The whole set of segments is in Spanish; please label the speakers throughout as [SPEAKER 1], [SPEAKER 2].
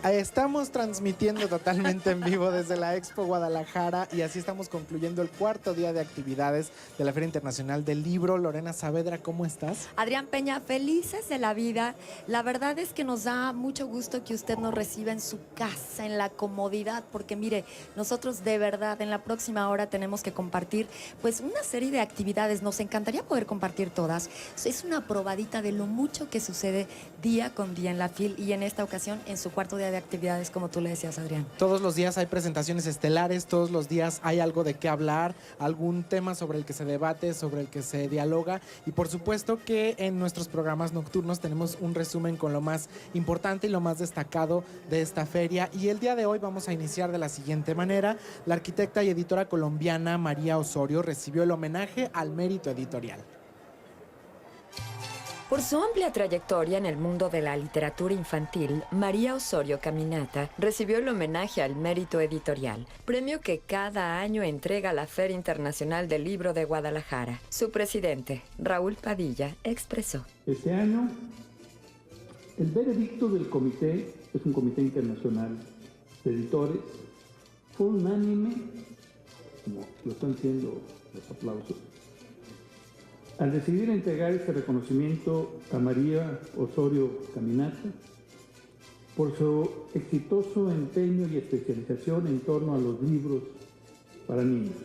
[SPEAKER 1] Estamos transmitiendo totalmente en vivo desde la Expo Guadalajara y así estamos concluyendo el cuarto día de actividades de la Feria Internacional del Libro. Lorena Saavedra, ¿cómo estás?
[SPEAKER 2] Adrián Peña, felices de la vida. La verdad es que nos da mucho gusto que usted nos reciba en su casa, en la comodidad, porque mire, nosotros de verdad en la próxima hora tenemos que compartir pues una serie de actividades. Nos encantaría poder compartir todas. Es una probadita de lo mucho que sucede día con día en la FIL y en esta ocasión en su cuarto día de actividades, como tú le decías, Adrián.
[SPEAKER 1] Todos los días hay presentaciones estelares, todos los días hay algo de qué hablar, algún tema sobre el que se debate, sobre el que se dialoga y por supuesto que en nuestros programas nocturnos tenemos un resumen con lo más importante y lo más destacado de esta feria. Y el día de hoy vamos a iniciar de la siguiente manera. La arquitecta y editora colombiana María Osorio recibió el homenaje al mérito editorial.
[SPEAKER 3] Por su amplia trayectoria en el mundo de la literatura infantil, María Osorio Caminata recibió el homenaje al mérito editorial, premio que cada año entrega la Feria Internacional del Libro de Guadalajara. Su presidente, Raúl Padilla, expresó:
[SPEAKER 4] Este año, el veredicto del comité, es un comité internacional de editores, fue unánime, como lo están siendo los aplausos, al decidir entregar este reconocimiento a María Osorio Caminata por su exitoso empeño y especialización en torno a los libros para niños.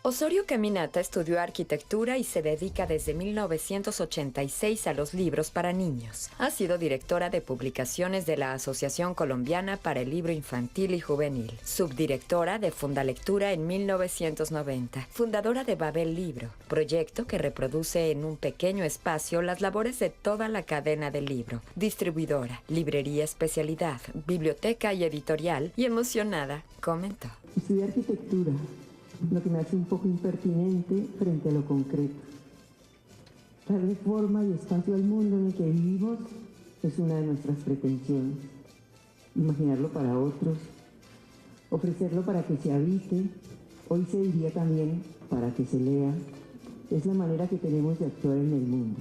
[SPEAKER 3] Osorio Caminata estudió arquitectura y se dedica desde 1986 a los libros para niños. Ha sido directora de publicaciones de la Asociación Colombiana para el Libro Infantil y Juvenil, subdirectora de Fundalectura en 1990, fundadora de Babel Libro, proyecto que reproduce en un pequeño espacio las labores de toda la cadena del libro, distribuidora, librería especialidad, biblioteca y editorial, y emocionada, comentó:
[SPEAKER 5] Estudié arquitectura, lo que me hace un poco impertinente frente a lo concreto. Darle forma y espacio al mundo en el que vivimos es una de nuestras pretensiones. Imaginarlo para otros, ofrecerlo para que se habite, hoy se diría también para que se lea, es la manera que tenemos de actuar en el mundo.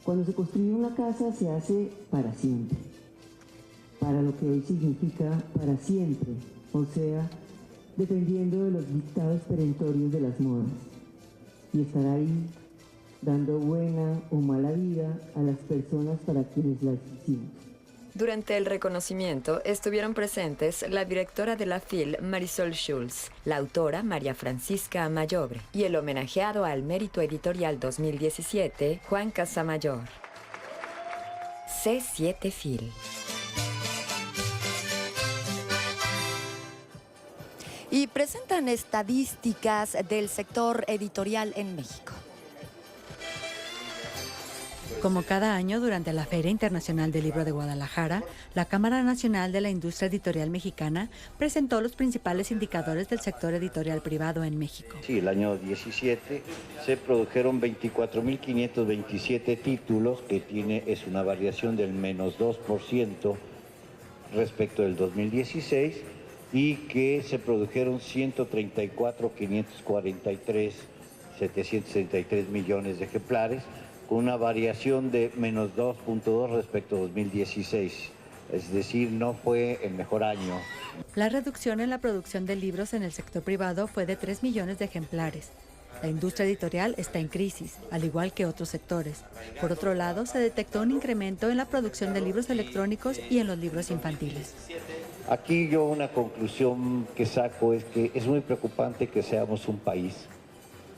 [SPEAKER 5] Cuando se construye una casa se hace para siempre, para lo que hoy significa para siempre, o sea, dependiendo de los dictados perentorios de las modas, y estar ahí dando buena o mala vida a las personas para quienes las hicimos.
[SPEAKER 3] Durante el reconocimiento estuvieron presentes la directora de la FIL, Marisol Schulz, la autora María Francisca Amayobre y el homenajeado al Mérito Editorial 2017, Juan Casamayor. C7 FIL.
[SPEAKER 2] Y presentan estadísticas del sector editorial en México.
[SPEAKER 6] Como cada año durante la Feria Internacional del Libro de Guadalajara, la Cámara Nacional de la Industria Editorial Mexicana presentó los principales indicadores del sector editorial privado en México.
[SPEAKER 7] Sí, el año 17 se produjeron 24.527 títulos, que es una variación del menos 2% respecto del 2016, y que se produjeron 733 millones de ejemplares, con una variación de menos 2.2 respecto a 2016. Es decir, no fue el mejor año.
[SPEAKER 6] La reducción en la producción de libros en el sector privado fue de 3 millones de ejemplares. La industria editorial está en crisis, al igual que otros sectores. Por otro lado, se detectó un incremento en la producción de libros electrónicos y en los libros infantiles.
[SPEAKER 7] Aquí yo una conclusión que saco es que es muy preocupante que seamos un país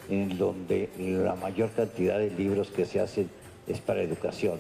[SPEAKER 7] en donde la mayor cantidad de libros que se hacen es para educación.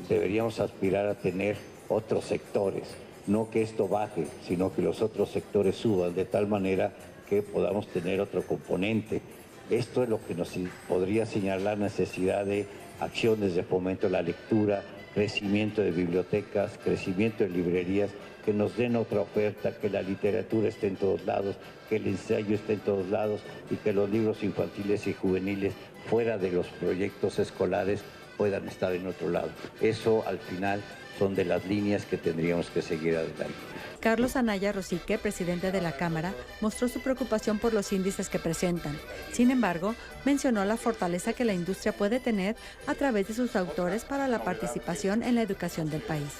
[SPEAKER 7] Deberíamos aspirar a tener otros sectores, no que esto baje, sino que los otros sectores suban de tal manera que podamos tener otro componente. Esto es lo que nos podría señalar la necesidad de acciones de fomento a la lectura, crecimiento de bibliotecas, crecimiento de librerías, que nos den otra oferta, que la literatura esté en todos lados, que el ensayo esté en todos lados y que los libros infantiles y juveniles fuera de los proyectos escolares puedan estar en otro lado. Eso al final son de las líneas que tendríamos que seguir adelante.
[SPEAKER 6] Carlos Anaya Rosique, presidente de la Cámara, mostró su preocupación por los índices que presentan. Sin embargo, mencionó la fortaleza que la industria puede tener a través de sus autores para la participación en la educación del país.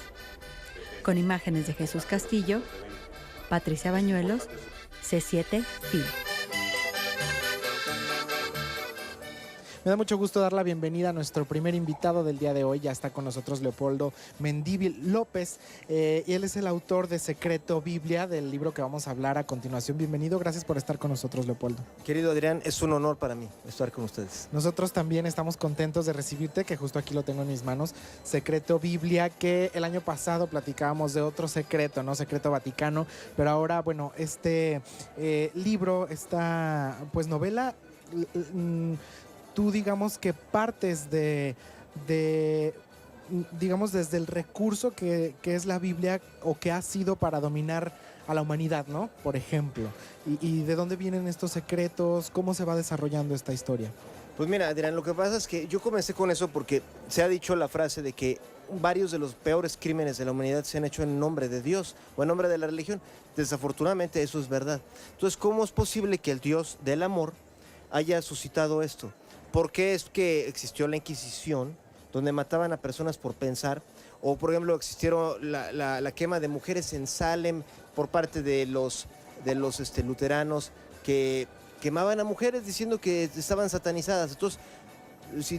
[SPEAKER 6] con imágenes de Jesús Castillo, Patricia Bañuelos, C7 Film.
[SPEAKER 1] Me da mucho gusto dar la bienvenida a nuestro primer invitado del día de hoy. Ya está con nosotros Leopoldo Mendívil López y él es el autor de Secreto Biblia, del libro que vamos a hablar a continuación. Bienvenido, gracias por estar con nosotros, Leopoldo.
[SPEAKER 8] Querido Adrián, es un honor para mí estar con ustedes.
[SPEAKER 1] Nosotros también estamos contentos de recibirte, que justo aquí lo tengo en mis manos, Secreto Biblia, que el año pasado platicábamos de otro secreto, ¿no? Secreto Vaticano, pero ahora, bueno, este libro, esta pues novela, tú digamos que partes digamos desde el recurso que es la Biblia o que ha sido para dominar a la humanidad, ¿no? Por ejemplo. ¿Y de dónde vienen estos secretos? ¿Cómo se va desarrollando esta historia?
[SPEAKER 8] Pues mira, Adrián, lo que pasa es que yo comencé con eso porque se ha dicho la frase de que varios de los peores crímenes de la humanidad se han hecho en nombre de Dios o en nombre de la religión. Desafortunadamente eso es verdad. Entonces, ¿cómo es posible que el Dios del amor haya suscitado esto? ¿Por qué es que existió la Inquisición, donde mataban a personas por pensar? O, por ejemplo, existieron la quema de mujeres en Salem por parte de los luteranos que quemaban a mujeres diciendo que estaban satanizadas. Entonces,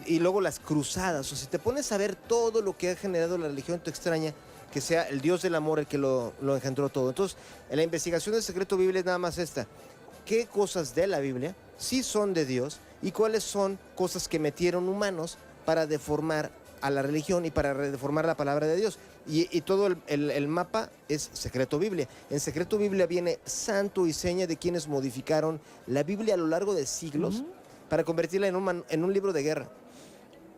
[SPEAKER 8] y luego las cruzadas. O si te pones a ver todo lo que ha generado la religión, te extraña que sea el Dios del amor el que lo engendró todo. Entonces, en la investigación del Secreto Biblia es nada más esta. ¿Qué cosas de la Biblia sí son de Dios y cuáles son cosas que metieron humanos para deformar a la religión y para deformar la palabra de Dios? Y todo el mapa es Secreto Biblia. En Secreto Biblia viene santo y seña de quienes modificaron la Biblia a lo largo de siglos para convertirla en un libro de guerra.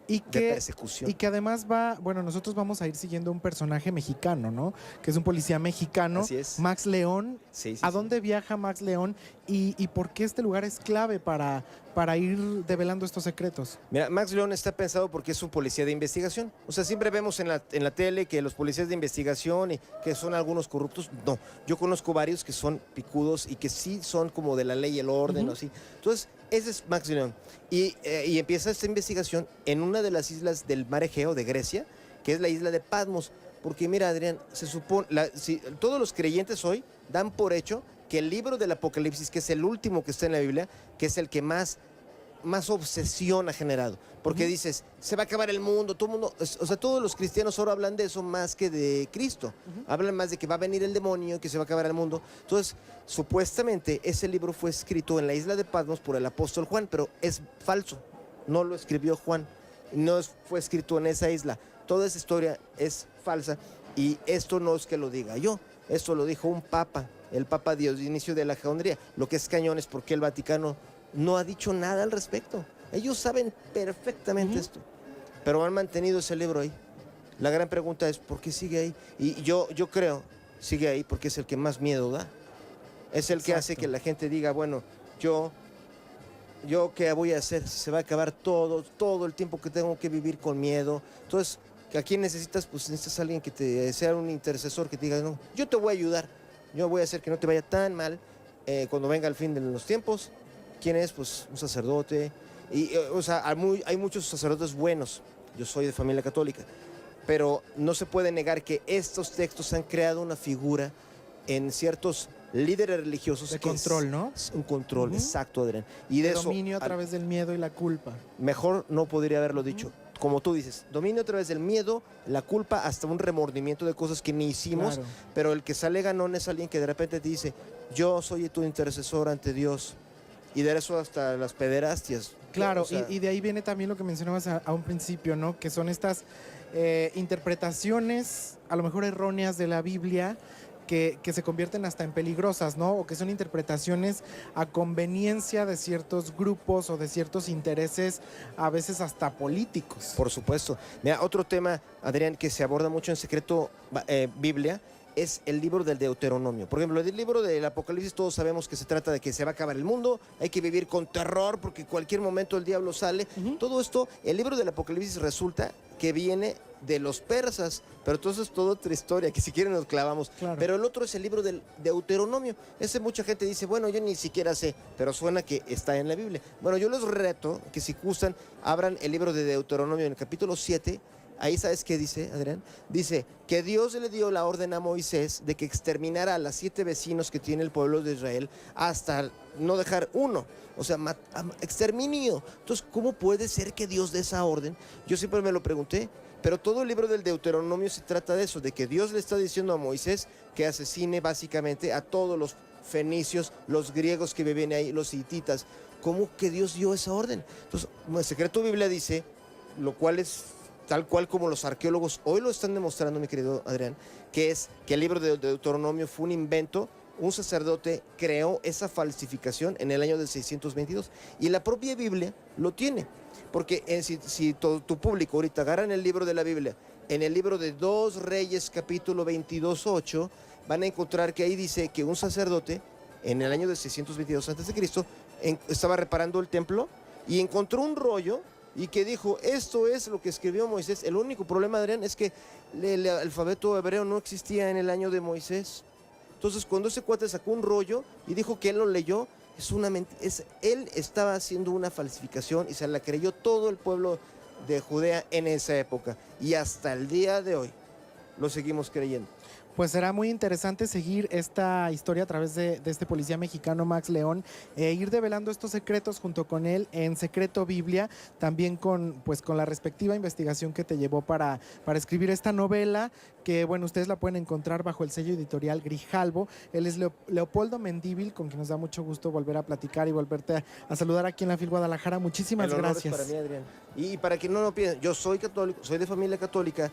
[SPEAKER 1] Y
[SPEAKER 8] de persecución.
[SPEAKER 1] Y que además nosotros vamos a ir siguiendo un personaje mexicano, ¿no? Que es un policía mexicano.
[SPEAKER 8] Así es.
[SPEAKER 1] Max León.
[SPEAKER 8] Sí,
[SPEAKER 1] ¿A dónde viaja Max León? ¿Y por qué este lugar es clave para ir develando estos secretos?
[SPEAKER 8] Mira, Max León está pensado porque es un policía de investigación. O sea, siempre vemos en la tele que los policías de investigación y que son algunos corruptos. No, yo conozco varios que son picudos y que sí son como de la ley y el orden, así. Entonces, ese es Max León. Y empieza esta investigación en una de las islas del mar Egeo de Grecia, que es la isla de Patmos. Porque mira, Adrián, se supone, todos los creyentes hoy dan por hecho que el libro del Apocalipsis, que es el último que está en la Biblia, que es el que más obsesión ha generado. Porque dices, se va a acabar el mundo, todo el mundo, o sea, todos los cristianos ahora hablan de eso más que de Cristo. Hablan más de que va a venir el demonio, que se va a acabar el mundo. Entonces, supuestamente ese libro fue escrito en la isla de Patmos por el apóstol Juan, pero es falso. No lo escribió Juan, fue escrito en esa isla. Toda esa historia es falsa y esto no es que lo diga yo, esto lo dijo un papa, el Papa Dionisio de Alejandría. Lo que es cañón es porque el Vaticano no ha dicho nada al respecto. Ellos saben perfectamente esto, pero han mantenido ese libro ahí. La gran pregunta es, ¿por qué sigue ahí? Y yo creo, sigue ahí porque es el que más miedo da. Es el que hace que la gente diga, bueno, yo ¿qué voy a hacer? Si se va a acabar todo el tiempo que tengo que vivir con miedo. Entonces, ¿a quién necesitas? Pues necesitas a alguien que te sea un intercesor, que te diga, no, yo te voy a ayudar. Yo voy a hacer que no te vaya tan mal cuando venga el fin de los tiempos. ¿Quién es? Pues un sacerdote. O sea, hay muchos sacerdotes buenos. Yo soy de familia católica. Pero no se puede negar que estos textos han creado una figura en ciertos líderes religiosos.
[SPEAKER 1] De control, ¿no?
[SPEAKER 8] Un control, exacto, Adrián. Y de eso,
[SPEAKER 1] dominio a través del miedo y la culpa.
[SPEAKER 8] Mejor no podría haberlo dicho. Como tú dices, dominio a través del miedo, la culpa, hasta un remordimiento de cosas que ni hicimos. Claro. Pero el que sale ganón es alguien que de repente te dice, yo soy tu intercesor ante Dios. Y de eso hasta las pederastias.
[SPEAKER 1] Claro,
[SPEAKER 8] o sea,
[SPEAKER 1] y de ahí viene también lo que mencionabas a un principio, ¿no? Que son estas interpretaciones, a lo mejor erróneas de la Biblia, que se convierten hasta en peligrosas, ¿no? O que son interpretaciones a conveniencia de ciertos grupos o de ciertos intereses, a veces hasta políticos.
[SPEAKER 8] Por supuesto. Mira, otro tema, Adrián, que se aborda mucho en Secreto Biblia, es el libro del Deuteronomio. Por ejemplo, el libro del Apocalipsis todos sabemos que se trata de que se va a acabar el mundo, hay que vivir con terror porque en cualquier momento el diablo sale. Todo esto, el libro del Apocalipsis resulta que viene de los persas, pero entonces es toda otra historia, que si quieren nos clavamos. Claro. Pero el otro es el libro del Deuteronomio. Ese mucha gente dice, bueno, yo ni siquiera sé, pero suena que está en la Biblia. Bueno, yo les reto que si gustan, abran el libro de Deuteronomio en el capítulo 7 Ahí sabes qué dice, Adrián. Dice que Dios le dio la orden a Moisés de que exterminara a los 7 vecinos que tiene el pueblo de Israel hasta no dejar uno. O sea, exterminio. Entonces, ¿cómo puede ser que Dios dé esa orden? Yo siempre me lo pregunté. Pero todo el libro del Deuteronomio se trata de eso, de que Dios le está diciendo a Moisés que asesine básicamente a todos los fenicios, los griegos que viven ahí, los hititas. ¿Cómo que Dios dio esa orden? Entonces, el secreto Biblia dice, lo cual es tal cual como los arqueólogos hoy lo están demostrando, mi querido Adrián, que es que el libro de Deuteronomio fue un invento. Un sacerdote creó esa falsificación en el año del 622 y la propia Biblia lo tiene. Porque si todo tu público ahorita agarran el libro de la Biblia, en el libro de 2 Reyes capítulo 22:8, van a encontrar que ahí dice que un sacerdote en el año de 622 a.C. Estaba reparando el templo y encontró un rollo y que dijo, esto es lo que escribió Moisés. El único problema, Adrián, es que el alfabeto hebreo no existía en el año de Moisés. Entonces, cuando ese cuate sacó un rollo y dijo que él lo leyó, él estaba haciendo una falsificación y se la creyó todo el pueblo de Judea en esa época. Y hasta el día de hoy lo seguimos creyendo.
[SPEAKER 1] Pues será muy interesante seguir esta historia a través de este policía mexicano, Max León, ir develando estos secretos junto con él en Secreto Biblia, también con la respectiva investigación que te llevó para escribir esta novela, que bueno, ustedes la pueden encontrar bajo el sello editorial Grijalbo. Él es Leopoldo Mendívil, con quien nos da mucho gusto volver a platicar y volverte a saludar aquí en la FIL Guadalajara. Muchísimas gracias.
[SPEAKER 8] El honor es para mí, Adrián. Y para que no lo piensen, yo soy católico, soy de familia católica,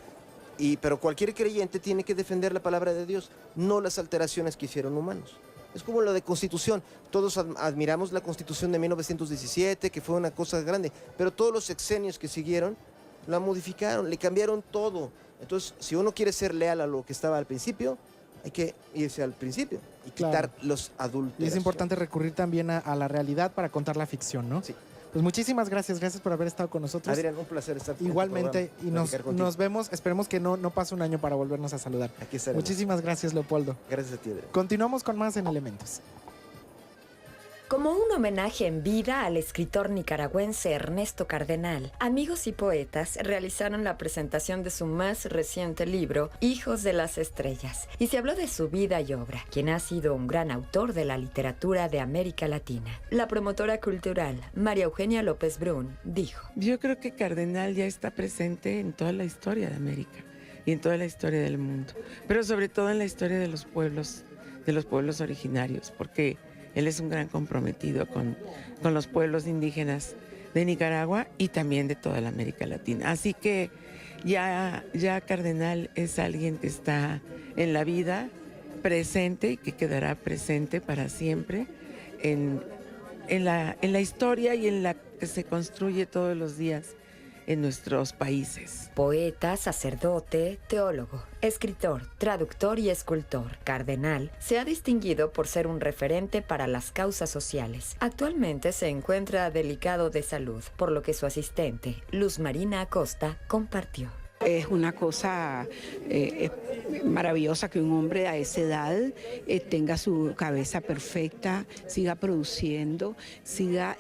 [SPEAKER 8] pero cualquier creyente tiene que defender la palabra de Dios, no las alteraciones que hicieron humanos. Es como lo de Constitución. Todos admiramos la Constitución de 1917, que fue una cosa grande, pero todos los sexenios que siguieron la modificaron, le cambiaron todo. Entonces, si uno quiere ser leal a lo que estaba al principio, hay que irse al principio y quitar los adultos.
[SPEAKER 1] Y es importante recurrir también a la realidad para contar la ficción, ¿no?
[SPEAKER 8] Sí.
[SPEAKER 1] Pues muchísimas gracias por haber estado con nosotros.
[SPEAKER 8] Adrián, un placer estar con
[SPEAKER 1] igualmente, y nos vemos, esperemos que no pase un año para volvernos a saludar.
[SPEAKER 8] Aquí estaremos.
[SPEAKER 1] Muchísimas gracias, Leopoldo.
[SPEAKER 8] Gracias a ti, Adrián.
[SPEAKER 1] Continuamos con más en Elementos.
[SPEAKER 3] Como un homenaje en vida al escritor nicaragüense Ernesto Cardenal, Amigos y Poetas realizaron la presentación de su más reciente libro, Hijos de las Estrellas, y se habló de su vida y obra, quien ha sido un gran autor de la literatura de América Latina. La promotora cultural, María Eugenia López Brun, dijo:
[SPEAKER 9] Yo creo que Cardenal ya está presente en toda la historia de América y en toda la historia del mundo, pero sobre todo en la historia de los pueblos originarios, porque él es un gran comprometido con los pueblos indígenas de Nicaragua y también de toda la América Latina. Así que ya Cardenal es alguien que está en la vida presente y que quedará presente para siempre en la historia y en la que se construye todos los días en nuestros países.
[SPEAKER 3] Poeta, sacerdote, teólogo, escritor, traductor y escultor, Cardenal se ha distinguido por ser un referente para las causas sociales. Actualmente se encuentra delicado de salud, por lo que su asistente, Luz Marina Acosta, compartió.
[SPEAKER 10] Es una cosa maravillosa que un hombre a esa edad tenga su cabeza perfecta, siga produciendo, siga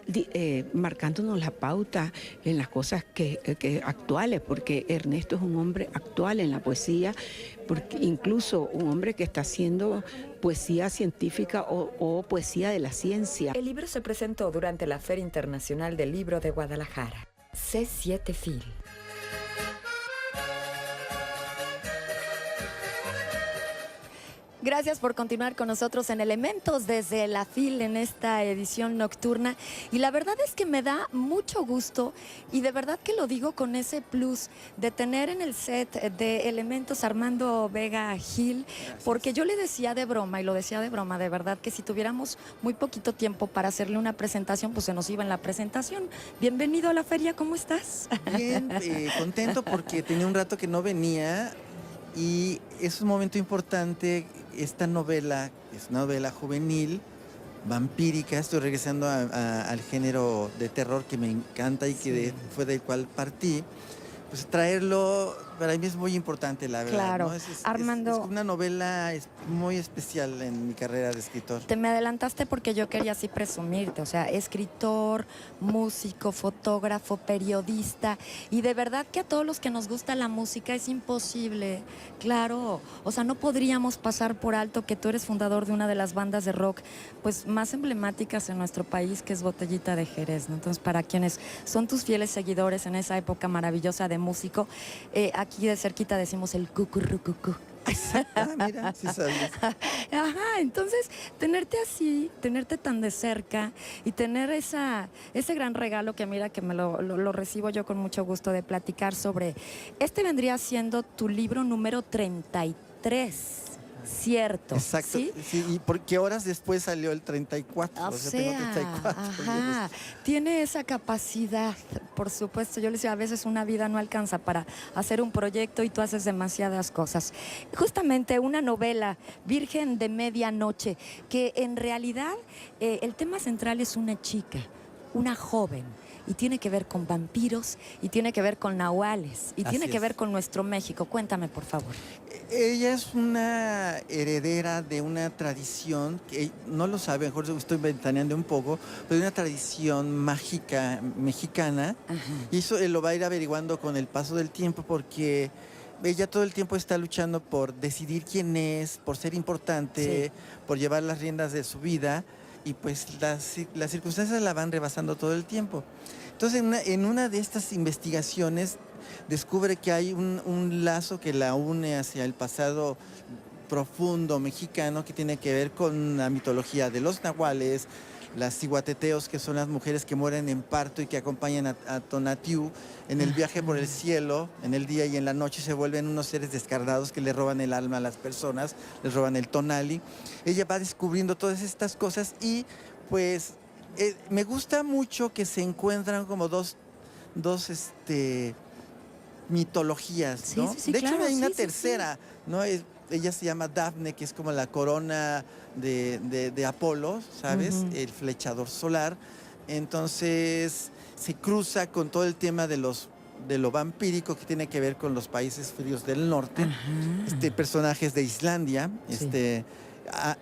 [SPEAKER 10] marcándonos la pauta en las cosas que actuales, porque Ernesto es un hombre actual en la poesía, porque incluso un hombre que está haciendo poesía científica o poesía de la ciencia.
[SPEAKER 3] El libro se presentó durante la Feria Internacional del Libro de Guadalajara. C7 FIL.
[SPEAKER 2] Gracias por continuar con nosotros en Elementos desde la FIL en esta edición nocturna. Y la verdad es que me da mucho gusto, y de verdad que lo digo con ese plus de tener en el set de Elementos Armando Vega Gil, porque yo le decía de broma, y lo decía de broma, de verdad, que si tuviéramos muy poquito tiempo para hacerle una presentación, pues se nos iba en la presentación. Bienvenido a la feria, ¿cómo estás?
[SPEAKER 11] Bien, contento porque tenía un rato que no venía. Y es un momento importante. Esta novela es una novela juvenil, vampírica. Estoy regresando al género de terror que me encanta y que fue del cual partí. Pues traerlo para mí es muy importante, la verdad.
[SPEAKER 2] Claro.
[SPEAKER 11] ¿no?
[SPEAKER 2] Armando,
[SPEAKER 11] es una novela muy especial en mi carrera de escritor.
[SPEAKER 2] te me adelantaste porque yo quería así presumirte, o sea, escritor, músico, fotógrafo, periodista, y de verdad que a todos los que nos gusta la música es imposible, claro, o sea, no podríamos pasar por alto que tú eres fundador de una de las bandas de rock pues más emblemáticas en nuestro país, que es Botellita de Jerez, ¿no? Entonces, para quienes son tus fieles seguidores en esa época maravillosa de músico, aquí de cerquita decimos el cucurrucucú.
[SPEAKER 11] Mira, sí sabes.
[SPEAKER 2] Ajá, entonces tenerte así, tenerte tan de cerca y tener ese gran regalo que mira que me lo recibo yo con mucho gusto de platicar sobre, vendría siendo tu libro número 33. Cierto.
[SPEAKER 11] Exacto.
[SPEAKER 2] ¿Sí?
[SPEAKER 11] Sí, y porque horas después salió el 34.
[SPEAKER 2] O
[SPEAKER 11] sea, tengo 34
[SPEAKER 2] ajá, tiene esa capacidad, por supuesto. Yo le decía, a veces una vida no alcanza para hacer un proyecto y tú haces demasiadas cosas. Justamente una novela, Virgen de Medianoche, que en realidad el tema central es una chica, una joven, y tiene que ver con vampiros, y tiene que ver con nahuales, y tiene que ver con nuestro México. Cuéntame, por favor.
[SPEAKER 11] Ella es una heredera de una tradición, que no lo sabe, mejor estoy ventaneando un poco, pero de una tradición mágica mexicana. Ajá. Y eso lo va a ir averiguando con el paso del tiempo, porque ella todo el tiempo está luchando por decidir quién es, por ser importante, por llevar las riendas de su vida, y pues las circunstancias la van rebasando todo el tiempo. Entonces, en una de estas investigaciones descubre que hay un lazo que la une hacia el pasado profundo mexicano, que tiene que ver con la mitología de los nahuales, las ciguateteos, que son las mujeres que mueren en parto y que acompañan a Tonatiuh en el viaje por el cielo, en el día y en la noche se vuelven unos seres descarnados que le roban el alma a las personas, les roban el tonali. Ella va descubriendo todas estas cosas y pues me gusta mucho que se encuentran como dos mitologías, ¿no?
[SPEAKER 2] Sí,
[SPEAKER 11] de hecho,
[SPEAKER 2] claro,
[SPEAKER 11] hay una tercera, ¿no? Ella se llama Dafne, que es como la corona de Apolo, ¿sabes? El flechador solar. Entonces se cruza con todo el tema de lo vampírico, que tiene que ver con los países fríos del norte. Personajes de Islandia,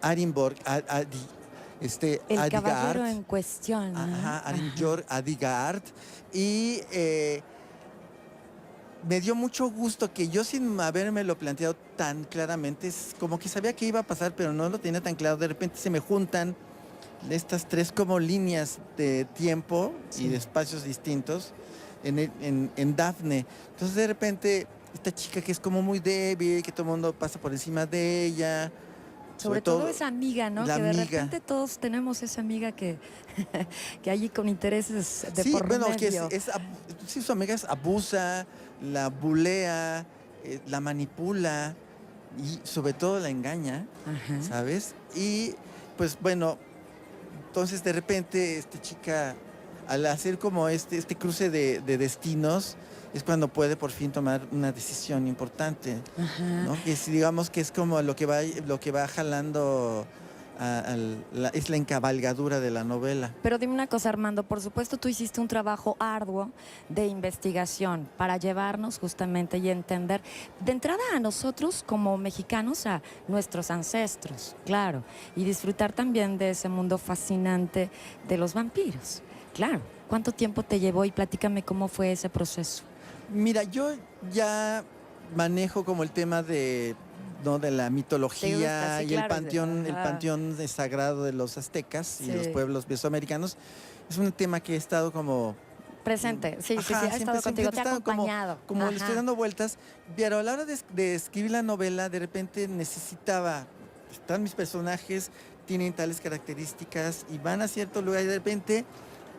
[SPEAKER 11] Arinborg,
[SPEAKER 2] el
[SPEAKER 11] Adigard,
[SPEAKER 2] caballero en cuestión.
[SPEAKER 11] Arinjor Adigard. Y me dio mucho gusto que yo, sin habérmelo planteado tan claramente, es como que sabía que iba a pasar, pero no lo tenía tan claro. De repente se me juntan estas tres como líneas de tiempo y de espacios distintos en Dafne. Entonces, de repente, esta chica que es como muy débil, que todo el mundo pasa por encima de ella.
[SPEAKER 2] Sobre todo esa amiga, ¿no?
[SPEAKER 11] La
[SPEAKER 2] que de
[SPEAKER 11] amiga.
[SPEAKER 2] repente todos tenemos esa amiga que allí con intereses de
[SPEAKER 11] Sí,
[SPEAKER 2] por
[SPEAKER 11] bueno,
[SPEAKER 2] medio.
[SPEAKER 11] Sí, su amiga abusa, la bulea, la manipula y sobre todo la engaña, ¿sabes? Y pues bueno, entonces de repente esta chica, al hacer como este cruce de destinos, es cuando puede por fin tomar una decisión importante, ¿no? Que digamos que es como lo que va jalando es la encabalgadura de la novela.
[SPEAKER 2] Pero dime una cosa, Armando, por supuesto tú hiciste un trabajo arduo de investigación para llevarnos justamente y entender de entrada a nosotros como mexicanos, a nuestros ancestros, claro, y disfrutar también de ese mundo fascinante de los vampiros, claro. ¿Cuánto tiempo te llevó y platícame cómo fue ese proceso?
[SPEAKER 11] Mira, yo ya manejo como el tema de la mitología y el panteón sagrado de los aztecas y los pueblos mesoamericanos. Es un tema que he estado como
[SPEAKER 2] presente, sí, ha estado contigo, te ha acompañado.
[SPEAKER 11] Como le estoy dando vueltas, pero a la hora de escribir la novela, de repente están mis personajes, tienen tales características y van a cierto lugar y de repente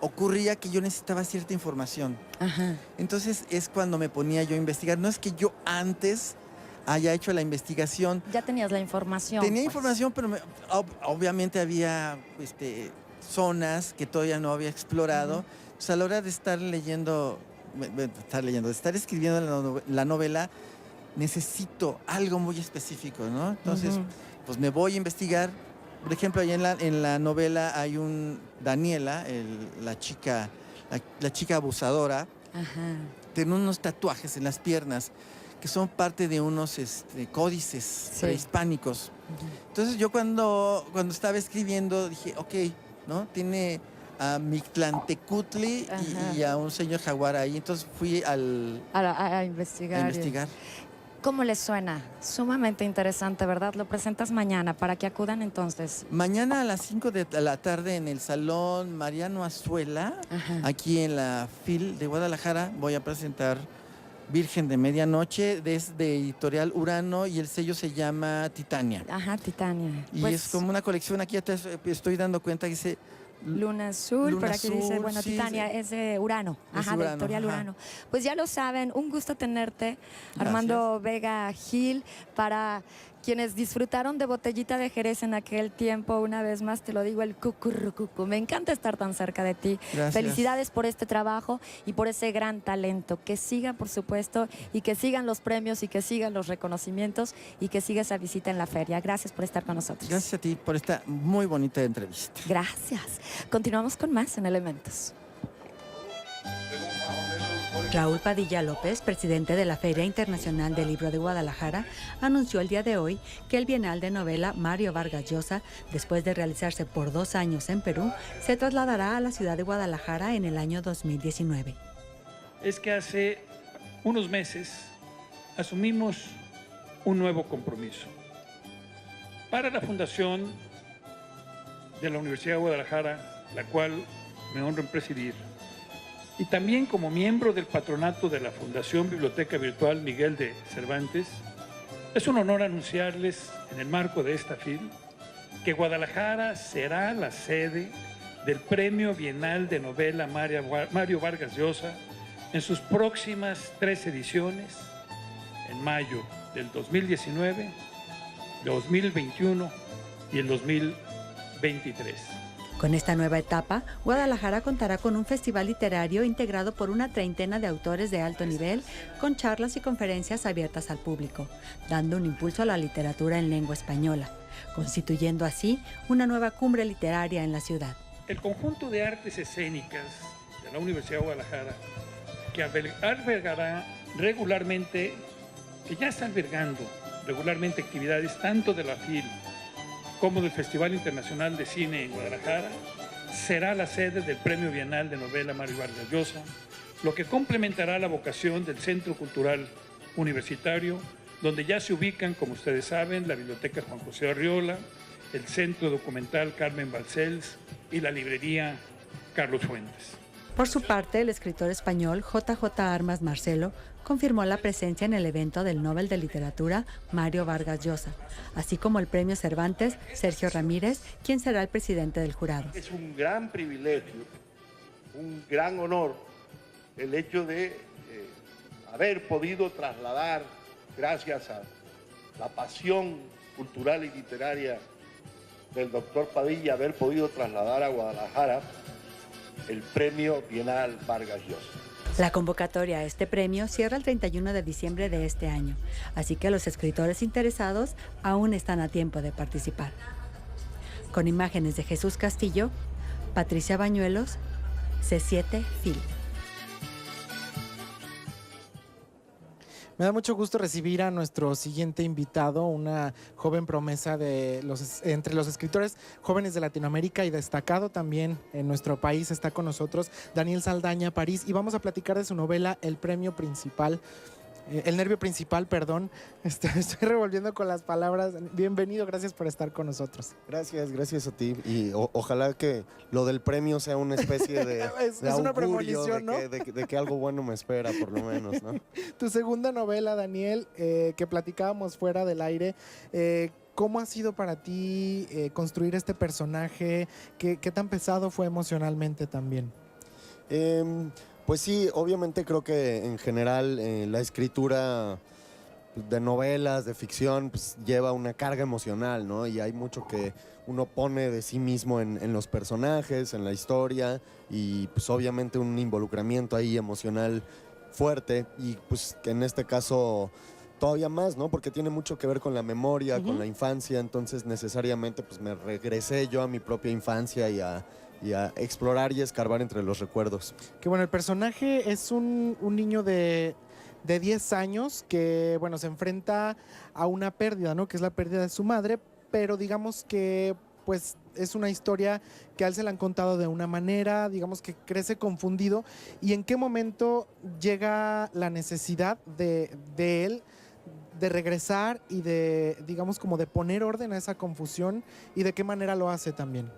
[SPEAKER 11] ocurría que yo necesitaba cierta información. Entonces es cuando me ponía yo a investigar. No es que yo antes haya hecho la investigación.
[SPEAKER 2] Ya tenías la información.
[SPEAKER 11] Tenía información, pero obviamente había zonas que todavía no había explorado. Entonces, a la hora de estar escribiendo la novela, necesito algo muy específico, ¿no? Entonces, pues me voy a investigar. Por ejemplo, ahí en la novela hay Daniela, la chica abusadora,
[SPEAKER 2] Ajá.
[SPEAKER 11] Tiene unos tatuajes en las piernas que son parte de unos códices prehispánicos. Entonces yo cuando estaba escribiendo dije, ok, ¿no? Tiene a Mictlantecutli y a un señor jaguar ahí. Entonces fui
[SPEAKER 2] a investigar. ¿Cómo les suena? Sumamente interesante, ¿verdad? Lo presentas mañana para que acudan entonces.
[SPEAKER 11] Mañana a las 5 de la tarde en el Salón Mariano Azuela, aquí en la FIL de Guadalajara, voy a presentar Virgen de Medianoche desde Editorial Urano y el sello se llama Titania.
[SPEAKER 2] Ajá, Titania.
[SPEAKER 11] Y es como una colección, aquí ya te estoy dando cuenta que dice
[SPEAKER 2] Luna Azul,
[SPEAKER 11] Luna
[SPEAKER 2] por aquí
[SPEAKER 11] Azul,
[SPEAKER 2] dice, bueno,
[SPEAKER 11] sí,
[SPEAKER 2] Titania es de Urano,
[SPEAKER 11] es
[SPEAKER 2] de
[SPEAKER 11] Urano,
[SPEAKER 2] Editorial Urano. Pues ya lo saben, un gusto tenerte,
[SPEAKER 11] Gracias.
[SPEAKER 2] Armando Vega Gil, para quienes disfrutaron de Botellita de Jerez en aquel tiempo, una vez más te lo digo, el cucurrucucu. Me encanta estar tan cerca de ti.
[SPEAKER 11] Gracias.
[SPEAKER 2] Felicidades por este trabajo y por ese gran talento. Que siga, por supuesto, y que sigan los premios y que sigan los reconocimientos y que siga esa visita en la feria. Gracias por estar con nosotros.
[SPEAKER 11] Gracias a ti por esta muy bonita entrevista.
[SPEAKER 2] Gracias. Continuamos con más en Elementos.
[SPEAKER 6] Raúl Padilla López, presidente de la Feria Internacional del Libro de Guadalajara, anunció el día de hoy que el Bienal de Novela Mario Vargas Llosa, después de realizarse por 2 años en Perú, se trasladará a la ciudad de Guadalajara en el año 2019.
[SPEAKER 12] Es que hace unos meses asumimos un nuevo compromiso para la Fundación de la Universidad de Guadalajara, la cual me honro en presidir, y también como miembro del patronato de la Fundación Biblioteca Virtual Miguel de Cervantes. Es un honor anunciarles, en el marco de esta FIL, que Guadalajara será la sede del Premio Bienal de Novela Mario Vargas Llosa en sus próximas 3 ediciones, en mayo del 2019, 2021 y el 2023.
[SPEAKER 6] Con esta nueva etapa, Guadalajara contará con un festival literario integrado por una treintena de autores de alto nivel, con charlas y conferencias abiertas al público, dando un impulso a la literatura en lengua española, constituyendo así una nueva cumbre literaria en la ciudad.
[SPEAKER 12] El conjunto de artes escénicas de la Universidad de Guadalajara, que albergará regularmente, que ya está albergando regularmente actividades tanto de la FIL como del Festival Internacional de Cine en Guadalajara, será la sede del Premio Bienal de Novela Mario Vargas Llosa, lo que complementará la vocación del Centro Cultural Universitario, donde ya se ubican, como ustedes saben, la Biblioteca Juan José Arriola, el Centro Documental Carmen Balcells y la Librería Carlos Fuentes.
[SPEAKER 6] Por su parte, el escritor español JJ Armas Marcelo confirmó la presencia en el evento del Nobel de Literatura Mario Vargas Llosa, así como el Premio Cervantes Sergio Ramírez, quien será el presidente del jurado.
[SPEAKER 13] Es un gran privilegio, un gran honor el hecho de haber podido trasladar, gracias a la pasión cultural y literaria del doctor Padilla, haber podido trasladar a Guadalajara el Premio Bienal Vargas Llosa.
[SPEAKER 6] La convocatoria a este premio cierra el 31 de diciembre de este año, así que los escritores interesados aún están a tiempo de participar. Con imágenes de Jesús Castillo, Patricia Bañuelos, C7 FIL.
[SPEAKER 1] Me da mucho gusto recibir a nuestro siguiente invitado, una joven promesa entre los escritores jóvenes de Latinoamérica y destacado también en nuestro país. Está con nosotros Daniel Saldaña París y vamos a platicar de su novela El Nervio Principal, perdón. Estoy revolviendo con las palabras. Bienvenido, gracias por estar con nosotros.
[SPEAKER 8] Gracias a ti y ojalá que lo del premio sea una especie de
[SPEAKER 1] es una premonición, ¿no?
[SPEAKER 8] de que algo bueno me espera, por lo menos, ¿no?
[SPEAKER 1] Tu segunda novela, Daniel, que platicábamos fuera del aire, ¿cómo ha sido para ti construir este personaje? ¿Qué tan pesado fue emocionalmente también?
[SPEAKER 8] Pues sí, obviamente creo que en general la escritura de novelas, de ficción, pues lleva una carga emocional, ¿no? Y hay mucho que uno pone de sí mismo en los personajes, en la historia, y pues obviamente un involucramiento ahí emocional fuerte, y pues que en este caso todavía más, ¿no? Porque tiene mucho que ver con la memoria, con la infancia, entonces necesariamente pues me regresé yo a mi propia infancia y
[SPEAKER 14] y a explorar y escarbar entre los recuerdos.
[SPEAKER 1] Que bueno, el personaje es un niño de 10 años que, bueno, se enfrenta a una pérdida, ¿no? Que es la pérdida de su madre, pero digamos que pues es una historia que a él se la han contado de una manera, digamos que crece confundido. ¿Y en qué momento llega la necesidad de él de regresar y de, digamos, como de poner orden a esa confusión, y de qué manera lo hace también?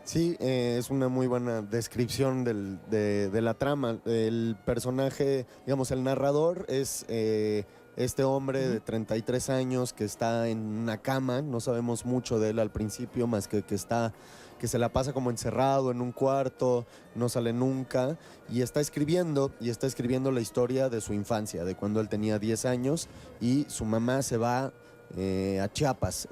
[SPEAKER 14] Sí, es una muy buena descripción de la trama. El personaje, digamos, el narrador es este hombre de 33 años que está en una cama. No sabemos mucho de él al principio, más que se la pasa como encerrado en un cuarto, no sale nunca, y está escribiendo la historia de su infancia, de cuando él tenía 10 años y su mamá se va a Chiapas.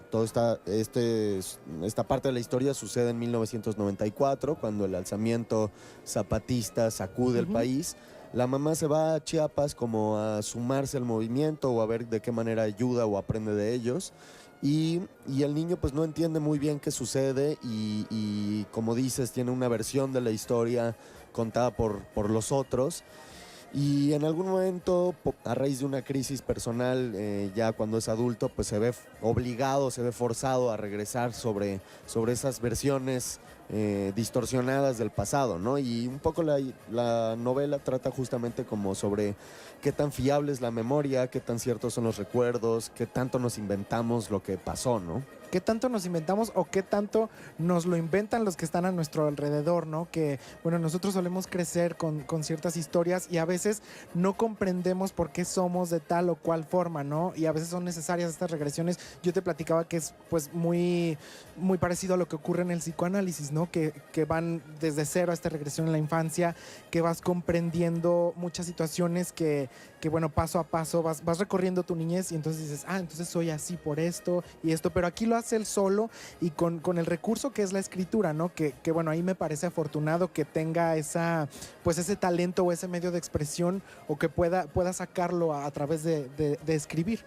[SPEAKER 14] Esta parte de la historia sucede en 1994, cuando el alzamiento zapatista sacude el país. La mamá se va a Chiapas como a sumarse al movimiento o a ver de qué manera ayuda o aprende de ellos. Y el niño pues no entiende muy bien qué sucede y como dices, tiene una versión de la historia contada por los otros. Y en algún momento, a raíz de una crisis personal, ya cuando es adulto, pues se ve obligado, se ve forzado a regresar sobre esas versiones distorsionadas del pasado, ¿no? Y un poco la novela trata justamente como sobre qué tan fiable es la memoria, qué tan ciertos son los recuerdos, qué tanto nos inventamos lo que pasó, ¿no?
[SPEAKER 1] ¿Qué tanto nos inventamos o qué tanto nos lo inventan los que están a nuestro alrededor, ¿no? Que, bueno, nosotros solemos crecer con ciertas historias y a veces no comprendemos por qué somos de tal o cual forma, ¿no? Y a veces son necesarias estas regresiones. Yo te platicaba que es pues muy, muy parecido a lo que ocurre en el psicoanálisis, ¿no? Que van desde cero a esta regresión en la infancia, que vas comprendiendo muchas situaciones que bueno, paso a paso vas recorriendo tu niñez y entonces dices, entonces soy así por esto y esto, pero aquí lo hace él solo y con el recurso que es la escritura, ¿no? Que bueno, ahí me parece afortunado que tenga ese talento o ese medio de expresión, o que pueda sacarlo a través de escribir.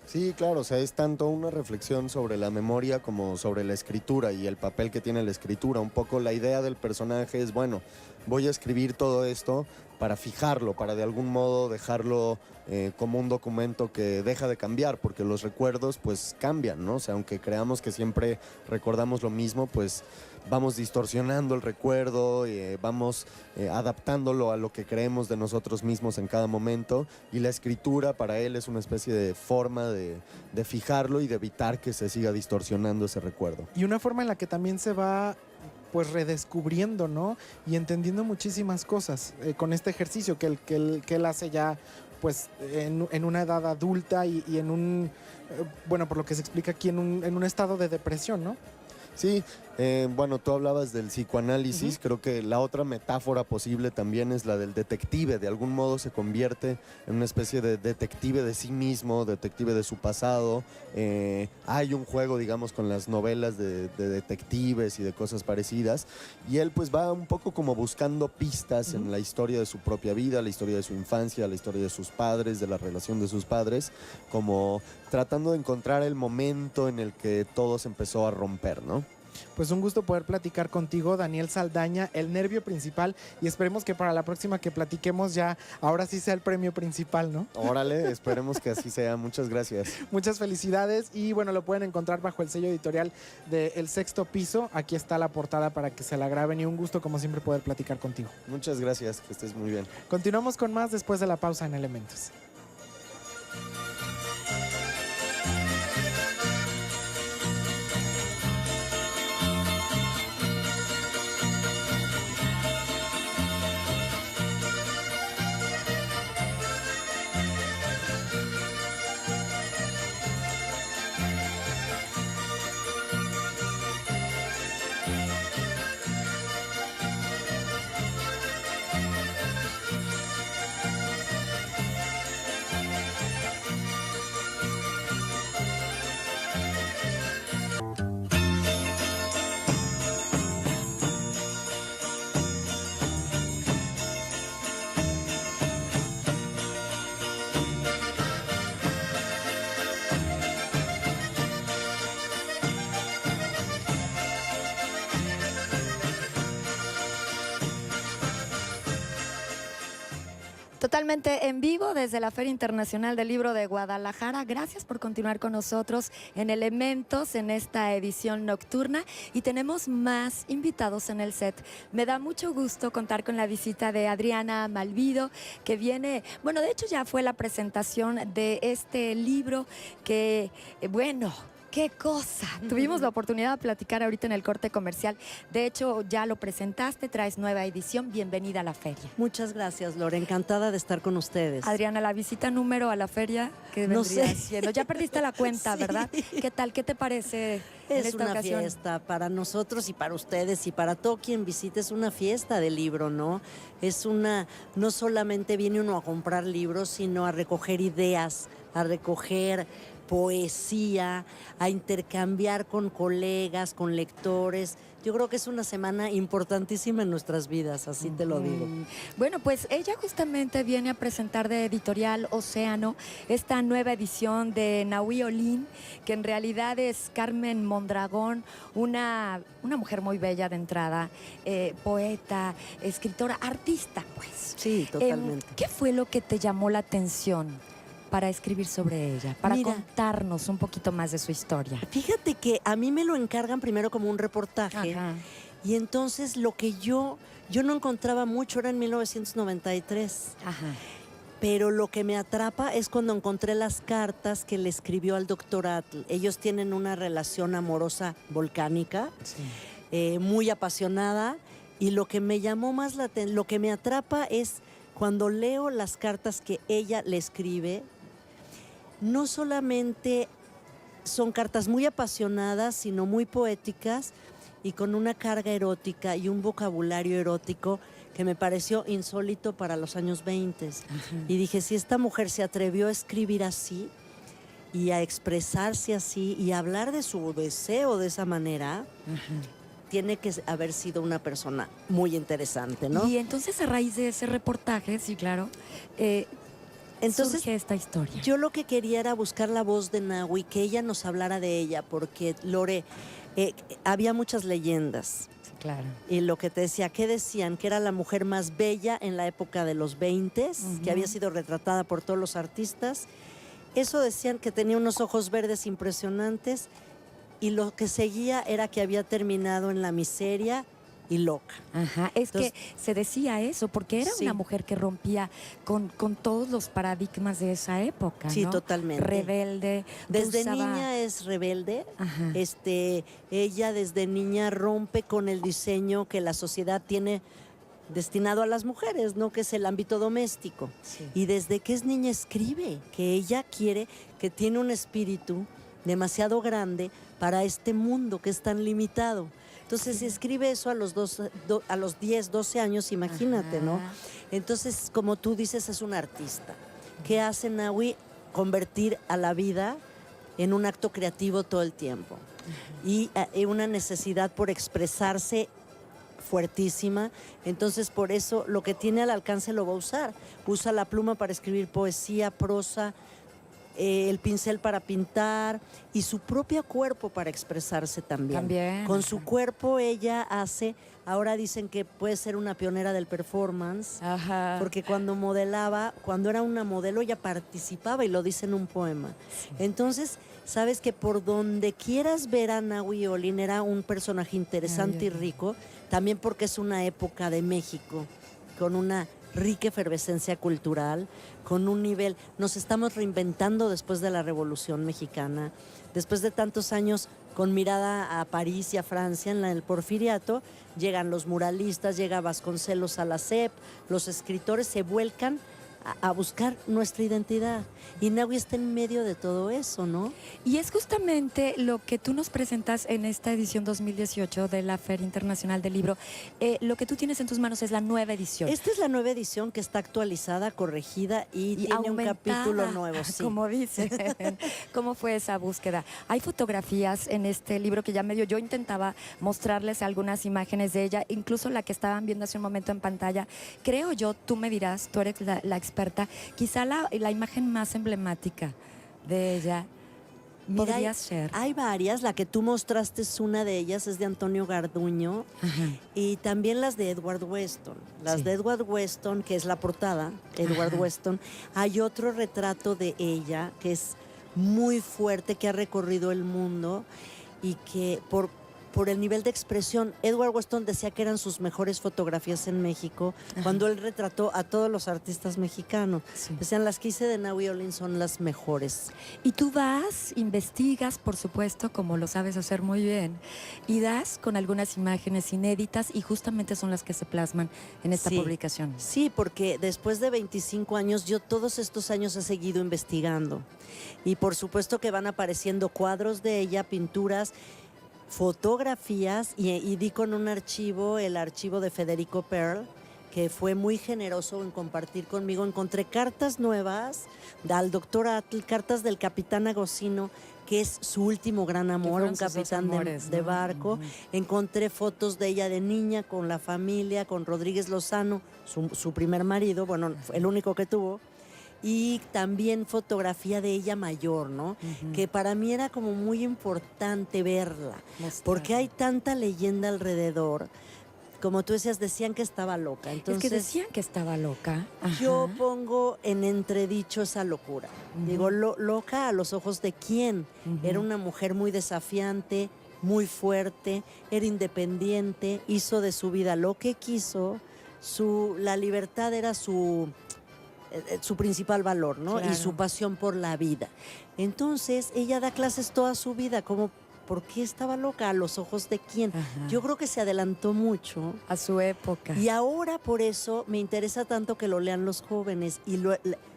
[SPEAKER 14] Sí, claro, o sea, es tanto una reflexión sobre la memoria como sobre la escritura y el papel que tiene la escritura. Un poco la idea del personaje es, bueno, voy a escribir todo esto para fijarlo, para de algún modo dejarlo como un documento que deja de cambiar, porque los recuerdos pues cambian, ¿no? O sea, aunque creamos que siempre recordamos lo mismo, pues vamos distorsionando el recuerdo, vamos adaptándolo a lo que creemos de nosotros mismos en cada momento, y la escritura para él es una especie de forma de fijarlo y de evitar que se siga distorsionando ese recuerdo.
[SPEAKER 1] Y una forma en la que también se va pues redescubriendo, ¿no? Y entendiendo muchísimas cosas con este ejercicio que él hace ya pues en una edad adulta y en un, bueno, por lo que se explica aquí, en un estado de depresión, ¿no?
[SPEAKER 14] Sí, bueno, tú hablabas del psicoanálisis. Creo que la otra metáfora posible también es la del detective. De algún modo se convierte en una especie de detective de sí mismo, detective de su pasado. Hay un juego, digamos, con las novelas de detectives y de cosas parecidas, y él pues va un poco como buscando pistas en la historia de su propia vida, la historia de su infancia, la historia de sus padres, de la relación de sus padres, como tratando de encontrar el momento en el que todo se empezó a romper, ¿no?
[SPEAKER 1] Pues un gusto poder platicar contigo, Daniel Saldaña, el nervio principal, y esperemos que para la próxima que platiquemos ya, ahora sí sea el premio principal, ¿no?
[SPEAKER 14] Órale, esperemos que así sea. Muchas gracias.
[SPEAKER 1] Muchas felicidades, y bueno, lo pueden encontrar bajo el sello editorial de El Sexto Piso. Aquí está la portada para que se la graben, y un gusto como siempre poder platicar contigo.
[SPEAKER 14] Muchas gracias, que estés muy bien.
[SPEAKER 1] Continuamos con más después de la pausa en Elementos.
[SPEAKER 2] Totalmente en vivo desde la Feria Internacional del Libro de Guadalajara. Gracias por continuar con nosotros en Elementos en esta edición nocturna y tenemos más invitados en el set. Me da mucho gusto contar con la visita de Adriana Malvido, que viene, bueno, de hecho ya fue la presentación de este libro que, bueno, ¡qué cosa! Tuvimos la oportunidad de platicar ahorita en el corte comercial. De hecho, ya lo presentaste, traes nueva edición. Bienvenida a la feria.
[SPEAKER 15] Muchas gracias, Lore. Encantada de estar con ustedes.
[SPEAKER 2] Adriana, la visita número a la feria, ¿qué
[SPEAKER 15] No
[SPEAKER 2] vendría
[SPEAKER 15] sé.
[SPEAKER 2] siendo? Ya perdiste la cuenta,
[SPEAKER 15] Sí.
[SPEAKER 2] ¿verdad? ¿Qué tal? ¿Qué te parece en
[SPEAKER 15] Es
[SPEAKER 2] esta
[SPEAKER 15] una
[SPEAKER 2] ocasión?
[SPEAKER 15] fiesta para nosotros y para ustedes y para todo quien visite. Es una fiesta de libro, ¿no? Es una, no solamente viene uno a comprar libros, sino a recoger ideas, a recoger poesía, a intercambiar con colegas, con lectores. Yo creo que es una semana importantísima en nuestras vidas, así te lo digo.
[SPEAKER 2] Bueno, pues ella justamente viene a presentar de Editorial Océano esta nueva edición de Nahui Olin, que en realidad es Carmen Mondragón, una mujer muy bella de entrada, poeta, escritora, artista, pues.
[SPEAKER 15] Sí, totalmente.
[SPEAKER 2] ¿Qué fue lo que te llamó la atención para escribir sobre ella, para
[SPEAKER 15] Mira,
[SPEAKER 2] contarnos un poquito más de su historia?
[SPEAKER 15] Fíjate que a mí me lo encargan primero como un reportaje.
[SPEAKER 2] Ajá.
[SPEAKER 15] Y entonces lo que yo no encontraba mucho, era en 1993.
[SPEAKER 2] Ajá.
[SPEAKER 15] Pero lo que me atrapa es cuando encontré las cartas que le escribió al doctor Atl. Ellos tienen una relación amorosa volcánica, muy apasionada, y lo que me llamó más la atención, lo que me atrapa es cuando leo las cartas que ella le escribe. No solamente son cartas muy apasionadas, sino muy poéticas y con una carga erótica y un vocabulario erótico que me pareció insólito para los años 20. Y dije, si esta mujer se atrevió a escribir así y a expresarse así y a hablar de su deseo de esa manera, tiene que haber sido una persona muy interesante, ¿no?
[SPEAKER 2] Y entonces a raíz de ese reportaje, sí, claro,
[SPEAKER 15] entonces
[SPEAKER 2] surge esta historia.
[SPEAKER 15] Yo lo que quería era buscar la voz de Nahui, que ella nos hablara de ella, porque Lore, había muchas leyendas.
[SPEAKER 2] Sí, claro.
[SPEAKER 15] Y lo que te decía, ¿qué decían? Que era la mujer más bella en la época de los 20, que había sido retratada por todos los artistas. Eso decían, que tenía unos ojos verdes impresionantes, y lo que seguía era que había terminado en la miseria y loca.
[SPEAKER 2] Ajá,
[SPEAKER 15] Entonces,
[SPEAKER 2] que se decía eso, porque era
[SPEAKER 15] sí.
[SPEAKER 2] una mujer que rompía con todos los paradigmas de esa época,
[SPEAKER 15] Sí,
[SPEAKER 2] ¿no?
[SPEAKER 15] totalmente.
[SPEAKER 2] Rebelde.
[SPEAKER 15] Desde
[SPEAKER 2] usaba-
[SPEAKER 15] niña es rebelde.
[SPEAKER 2] Ajá.
[SPEAKER 15] Ella desde niña rompe con el diseño que la sociedad tiene destinado a las mujeres, ¿no? Que es el ámbito doméstico.
[SPEAKER 2] Sí.
[SPEAKER 15] Y desde que es niña escribe, que ella quiere, que tiene un espíritu demasiado grande para este mundo que es tan limitado. Entonces, si escribe eso a los 10, 12 años, imagínate, ¿no? Entonces, como tú dices, es un artista. ¿Qué hace Nahui? Convertir a la vida en un acto creativo todo el tiempo. Y una necesidad por expresarse fuertísima. Entonces, por eso, lo que tiene al alcance lo va a usar. Usa la pluma para escribir poesía, prosa, el pincel para pintar y su propio cuerpo para expresarse también. Con su cuerpo ella hace, ahora dicen que puede ser una pionera del performance, porque cuando modelaba, cuando era una modelo, ella participaba y lo dice en un poema. Entonces, sabes que por donde quieras ver a Nahui Olin era un personaje interesante y rico, también porque es una época de México, con una rica efervescencia cultural, con un nivel, nos estamos reinventando después de la Revolución Mexicana, después de tantos años con mirada a París y a Francia en el Porfiriato, llegan los muralistas, llega Vasconcelos a la CEP, los escritores se vuelcan a buscar nuestra identidad. Y Nahui está en medio de todo eso, ¿no?
[SPEAKER 2] Y es justamente lo que tú nos presentas en esta edición 2018 de la Feria Internacional del Libro. Lo que tú tienes en tus manos es la nueva edición.
[SPEAKER 15] Esta es la nueva edición que está actualizada, corregida y tiene
[SPEAKER 2] aumentada,
[SPEAKER 15] un capítulo nuevo. Sí.
[SPEAKER 2] Como dicen. ¿Cómo fue esa búsqueda? Hay fotografías en este libro que ya medio yo intentaba mostrarles algunas imágenes de ella, incluso la que estaban viendo hace un momento en pantalla. Creo yo, tú me dirás, tú eres la experta, quizá la imagen más emblemática de ella Podría ser.
[SPEAKER 15] Hay varias, la que tú mostraste es una de ellas, es de Antonio Garduño, y también las de Edward Weston. Las de Edward Weston, que es la portada, Edward Weston. Hay otro retrato de ella que es muy fuerte, que ha recorrido el mundo y que por el nivel de expresión, Edward Weston decía que eran sus mejores fotografías en México cuando él retrató a todos los artistas mexicanos. Decían, las que hice de Now Olin son las mejores.
[SPEAKER 2] Y tú vas, investigas, por supuesto, como lo sabes hacer muy bien, y das con algunas imágenes inéditas y justamente son las que se plasman en esta publicación.
[SPEAKER 15] Sí, porque después de 25 años, yo todos estos años he seguido investigando. Y por supuesto que van apareciendo cuadros de ella, pinturas, fotografías, y di con un archivo, el archivo de Federico Pearl, que fue muy generoso en compartir conmigo. Encontré cartas nuevas al doctor Atl, cartas del capitán Agosino, que es su último gran amor, un capitán de barco. Encontré fotos de ella de niña con la familia, con Rodríguez Lozano, su primer marido, bueno, el único que tuvo. Y también fotografía de ella mayor, ¿no? Que para mí era como muy importante verla, porque hay tanta leyenda alrededor. Como tú decías, decían que estaba loca. Entonces,
[SPEAKER 2] es que decían que estaba loca.
[SPEAKER 15] Yo pongo en entredicho esa locura. Digo, loca a los ojos de quién. Era una mujer muy desafiante, muy fuerte, era independiente, hizo de su vida lo que quiso. La libertad era su principal valor, ¿no?
[SPEAKER 2] Claro.
[SPEAKER 15] Y su pasión por la vida. Entonces, ella da clases toda su vida, como ¿por qué estaba loca? ¿A los ojos de quién? Yo creo que se adelantó mucho.
[SPEAKER 2] A su época.
[SPEAKER 15] Y ahora por eso me interesa tanto que lo lean los jóvenes y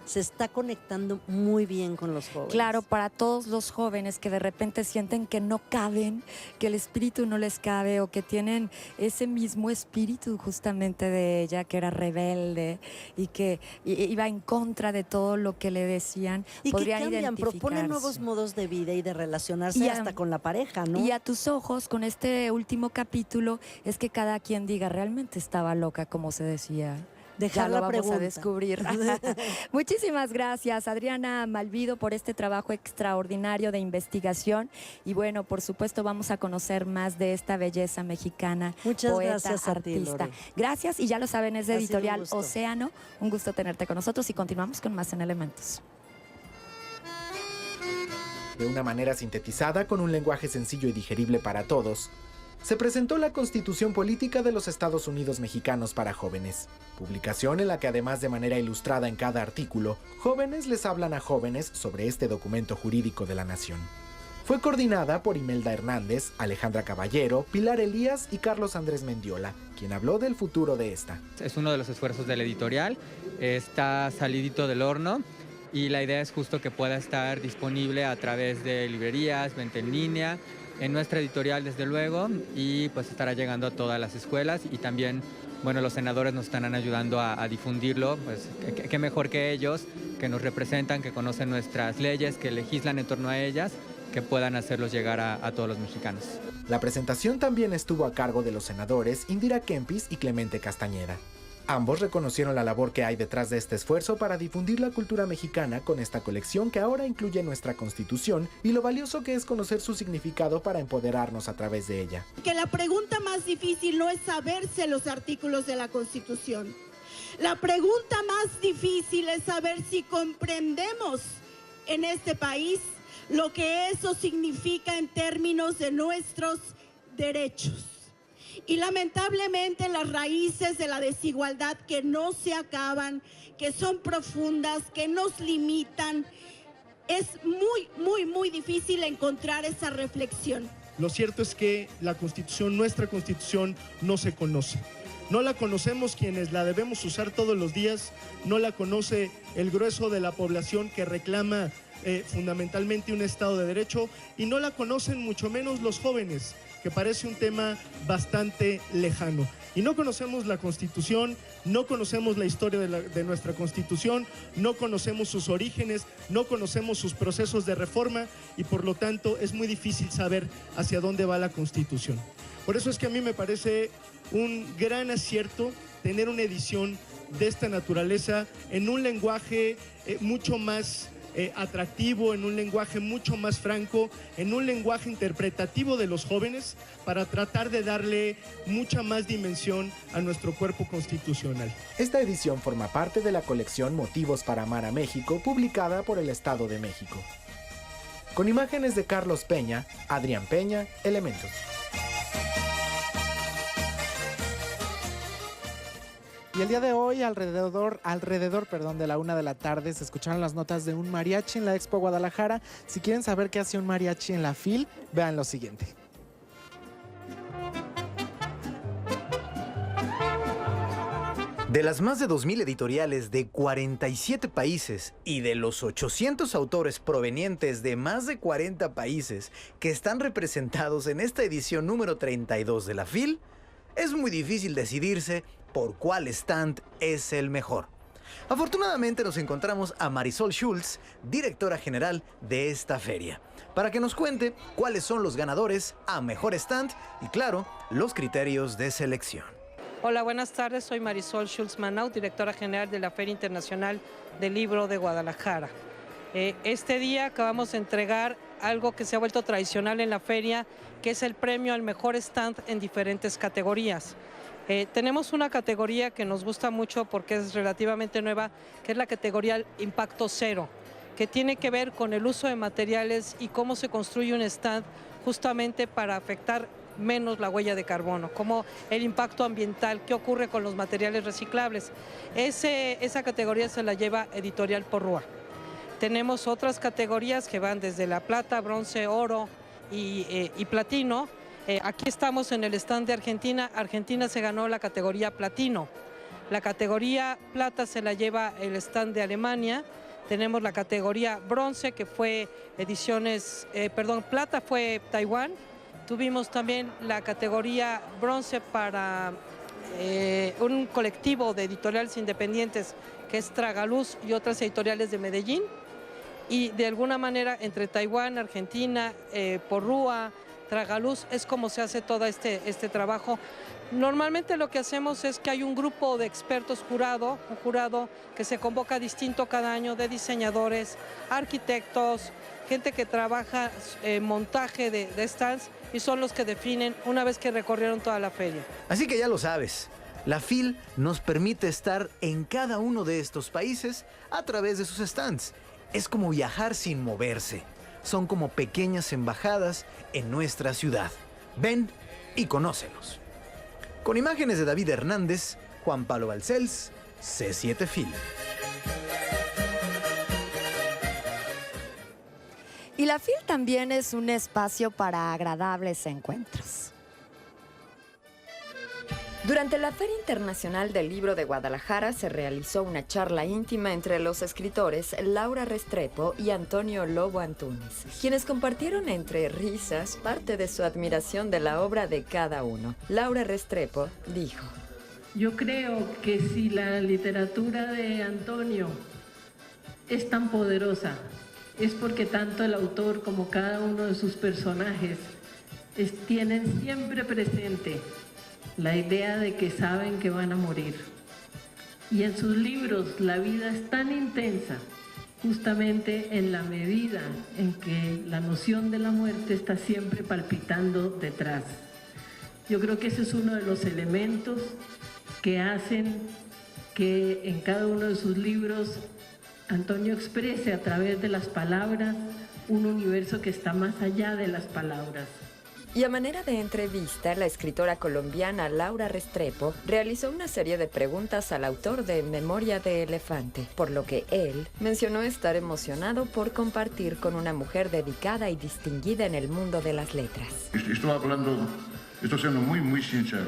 [SPEAKER 15] se está conectando muy bien con los jóvenes.
[SPEAKER 2] Claro, para todos los jóvenes que de repente sienten que no caben, que el espíritu no les cabe o que tienen ese mismo espíritu justamente de ella, que era rebelde y que iba en contra de todo lo que le decían.
[SPEAKER 15] Y
[SPEAKER 2] podrían
[SPEAKER 15] que cambian, proponen nuevos modos de vida y de relacionarse hasta con la pareja, ¿no?
[SPEAKER 2] Y a tus ojos, con este último capítulo, es que cada quien diga, realmente estaba loca, como se decía.
[SPEAKER 15] Dejar la
[SPEAKER 2] vamos
[SPEAKER 15] pregunta.
[SPEAKER 2] a descubrir. Muchísimas gracias, Adriana Malvido, por este trabajo extraordinario de investigación. Y bueno, por supuesto, vamos a conocer más de esta belleza mexicana.
[SPEAKER 15] Muchas
[SPEAKER 2] poeta,
[SPEAKER 15] gracias a ti,
[SPEAKER 2] artista.
[SPEAKER 15] Lore.
[SPEAKER 2] Gracias, y ya lo saben, es de
[SPEAKER 15] Ha sido un
[SPEAKER 2] Editorial
[SPEAKER 15] gusto.
[SPEAKER 2] Océano. Un gusto tenerte con nosotros y continuamos con más en Elementos.
[SPEAKER 1] De una manera sintetizada, con un lenguaje sencillo y digerible para todos, se presentó la Constitución Política de los Estados Unidos Mexicanos para jóvenes, publicación en la que, además de manera ilustrada en cada artículo, jóvenes les hablan a jóvenes sobre este documento jurídico de la nación. Fue coordinada por Imelda Hernández, Alejandra Caballero, Pilar Elías y Carlos Andrés Mendiola, quien habló del futuro de esta.
[SPEAKER 16] Es uno de los esfuerzos de la editorial, está salidito del horno y la idea es justo que pueda estar disponible a través de librerías, venta en línea, en nuestra editorial desde luego, y pues estará llegando a todas las escuelas y también, bueno, los senadores nos estarán ayudando a difundirlo, pues qué mejor que ellos, que nos representan, que conocen nuestras leyes, que legislan en torno a ellas, que puedan hacerlos llegar a todos los mexicanos.
[SPEAKER 1] La presentación también estuvo a cargo de los senadores Indira Kempis y Clemente Castañeda. Ambos reconocieron la labor que hay detrás de este esfuerzo para difundir la cultura mexicana con esta colección que ahora incluye nuestra Constitución y lo valioso que es conocer su significado para empoderarnos a través de ella.
[SPEAKER 17] Que la pregunta más difícil no es saberse los artículos de la Constitución. La pregunta más difícil es saber si comprendemos en este país lo que eso significa en términos de nuestros derechos. Y lamentablemente las raíces de la desigualdad que no se acaban, que son profundas, que nos limitan, es muy difícil encontrar esa reflexión.
[SPEAKER 18] Lo cierto es que la Constitución, nuestra Constitución, no se conoce. No la conocemos quienes la debemos usar todos los días, no la conoce el grueso de la población que reclama fundamentalmente un Estado de Derecho, y no la conocen mucho menos los jóvenes, que parece un tema bastante lejano. Y no conocemos la Constitución, no conocemos la historia de nuestra Constitución, no conocemos sus orígenes, no conocemos sus procesos de reforma, y por lo tanto es muy difícil saber hacia dónde va la Constitución. Por eso es que a mí me parece un gran acierto tener una edición de esta naturaleza en un lenguaje mucho más atractivo, en un lenguaje mucho más franco, en un lenguaje interpretativo de los jóvenes, para tratar de darle mucha más dimensión a nuestro cuerpo constitucional.
[SPEAKER 1] Esta edición forma parte de la colección Motivos para Amar a México, publicada por el Estado de México. Con imágenes de Carlos Peña, Adrián Peña, Elementos. Y el día de hoy, alrededor de la 1 de la tarde, se escucharon las notas de un mariachi en la Expo Guadalajara. Si quieren saber qué hace un mariachi en la FIL, vean lo siguiente.
[SPEAKER 19] De las más de 2.000 editoriales de 47 países y de los 800 autores provenientes de más de 40 países que están representados en esta edición número 32 de la FIL, es muy difícil decidirse por cuál stand es el mejor. Afortunadamente nos encontramos a Marisol Schultz, directora general de esta feria, para que nos cuente cuáles son los ganadores a mejor stand y, claro, los criterios de selección.
[SPEAKER 20] Hola, buenas tardes. Soy Marisol Schultz Manau, directora general de la Feria Internacional del Libro de Guadalajara. Este día acabamos de entregar algo que se ha vuelto tradicional en la feria, que es el premio al mejor stand en diferentes categorías. Tenemos una categoría que nos gusta mucho porque es relativamente nueva, que es la categoría Impacto Cero, que tiene que ver con el uso de materiales y cómo se construye un stand justamente para afectar menos la huella de carbono, como el impacto ambiental, qué ocurre con los materiales reciclables. Esa categoría se la lleva Editorial Porrúa. Tenemos otras categorías que van desde la plata, bronce, oro y platino. Aquí estamos en el stand de Argentina. Argentina se ganó la categoría platino. La categoría plata se la lleva el stand de Alemania. Tenemos la categoría bronce, que fue plata fue Taiwán. Tuvimos también la categoría bronce para un colectivo de editoriales independientes que es Tragaluz y otras editoriales de Medellín. Y de alguna manera entre Taiwán, Argentina, Porrúa, Tragaluz es como se hace todo este trabajo. Normalmente lo que hacemos es que hay un grupo de expertos un jurado que se convoca distinto cada año, de diseñadores, arquitectos, gente que trabaja montaje de stands, y son los que definen una vez que recorrieron toda la feria.
[SPEAKER 19] Así que ya lo sabes, la FIL nos permite estar en cada uno de estos países a través de sus stands. Es como viajar sin moverse. Son como pequeñas embajadas en nuestra ciudad. Ven y conócelos. Con imágenes de David Hernández, Juan Pablo Balcells, C7 FIL.
[SPEAKER 2] Y la FIL también es un espacio para agradables encuentros.
[SPEAKER 3] Durante la Feria Internacional del Libro de Guadalajara se realizó una charla íntima entre los escritores Laura Restrepo y Antonio Lobo Antúnez, quienes compartieron entre risas parte de su admiración de la obra de cada uno. Laura Restrepo dijo:
[SPEAKER 21] yo creo que si la literatura de Antonio es tan poderosa, es porque tanto el autor como cada uno de sus personajes tienen siempre presente la idea de que saben que van a morir. Y en sus libros la vida es tan intensa, justamente en la medida en que la noción de la muerte está siempre palpitando detrás. Yo creo que ese es uno de los elementos que hacen que en cada uno de sus libros Antonio exprese a través de las palabras un universo que está más allá de las palabras.
[SPEAKER 3] Y a manera de entrevista, la escritora colombiana Laura Restrepo realizó una serie de preguntas al autor de Memoria de Elefante, por lo que él mencionó estar emocionado por compartir con una mujer dedicada y distinguida en el mundo de las letras.
[SPEAKER 22] Estoy siendo muy sincero.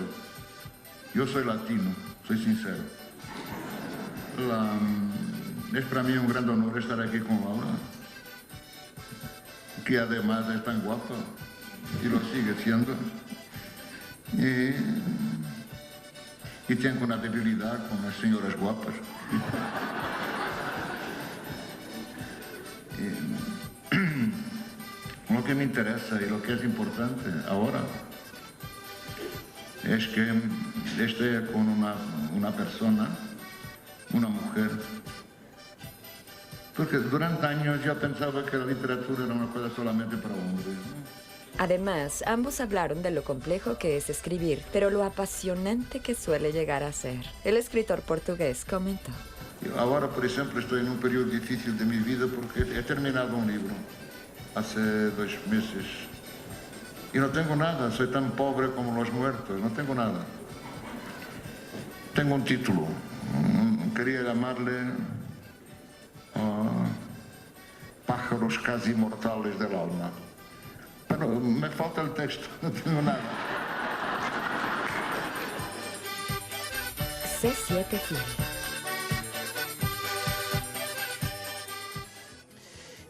[SPEAKER 22] Yo soy latino, soy sincero. Es para mí un gran honor estar aquí con Laura, que además es tan guapa y lo sigue siendo. Y tengo una debilidad con las señoras guapas. Lo que me interesa y lo que es importante ahora es que esté con una persona, una mujer, Porque durante años yo pensaba que la literatura era una cosa solamente para hombres.
[SPEAKER 3] Además, ambos hablaron de lo complejo que es escribir, pero lo apasionante que suele llegar a ser. El escritor portugués comentó.
[SPEAKER 22] Ahora, por ejemplo, estoy en un periodo difícil de mi vida porque he terminado un libro hace 2 meses y no tengo nada, soy tan pobre como los muertos, no tengo nada. Tengo un título, quería llamarle Pájaros casi mortales del alma. Pero me falta el texto, no tengo nada.
[SPEAKER 3] C7 Film.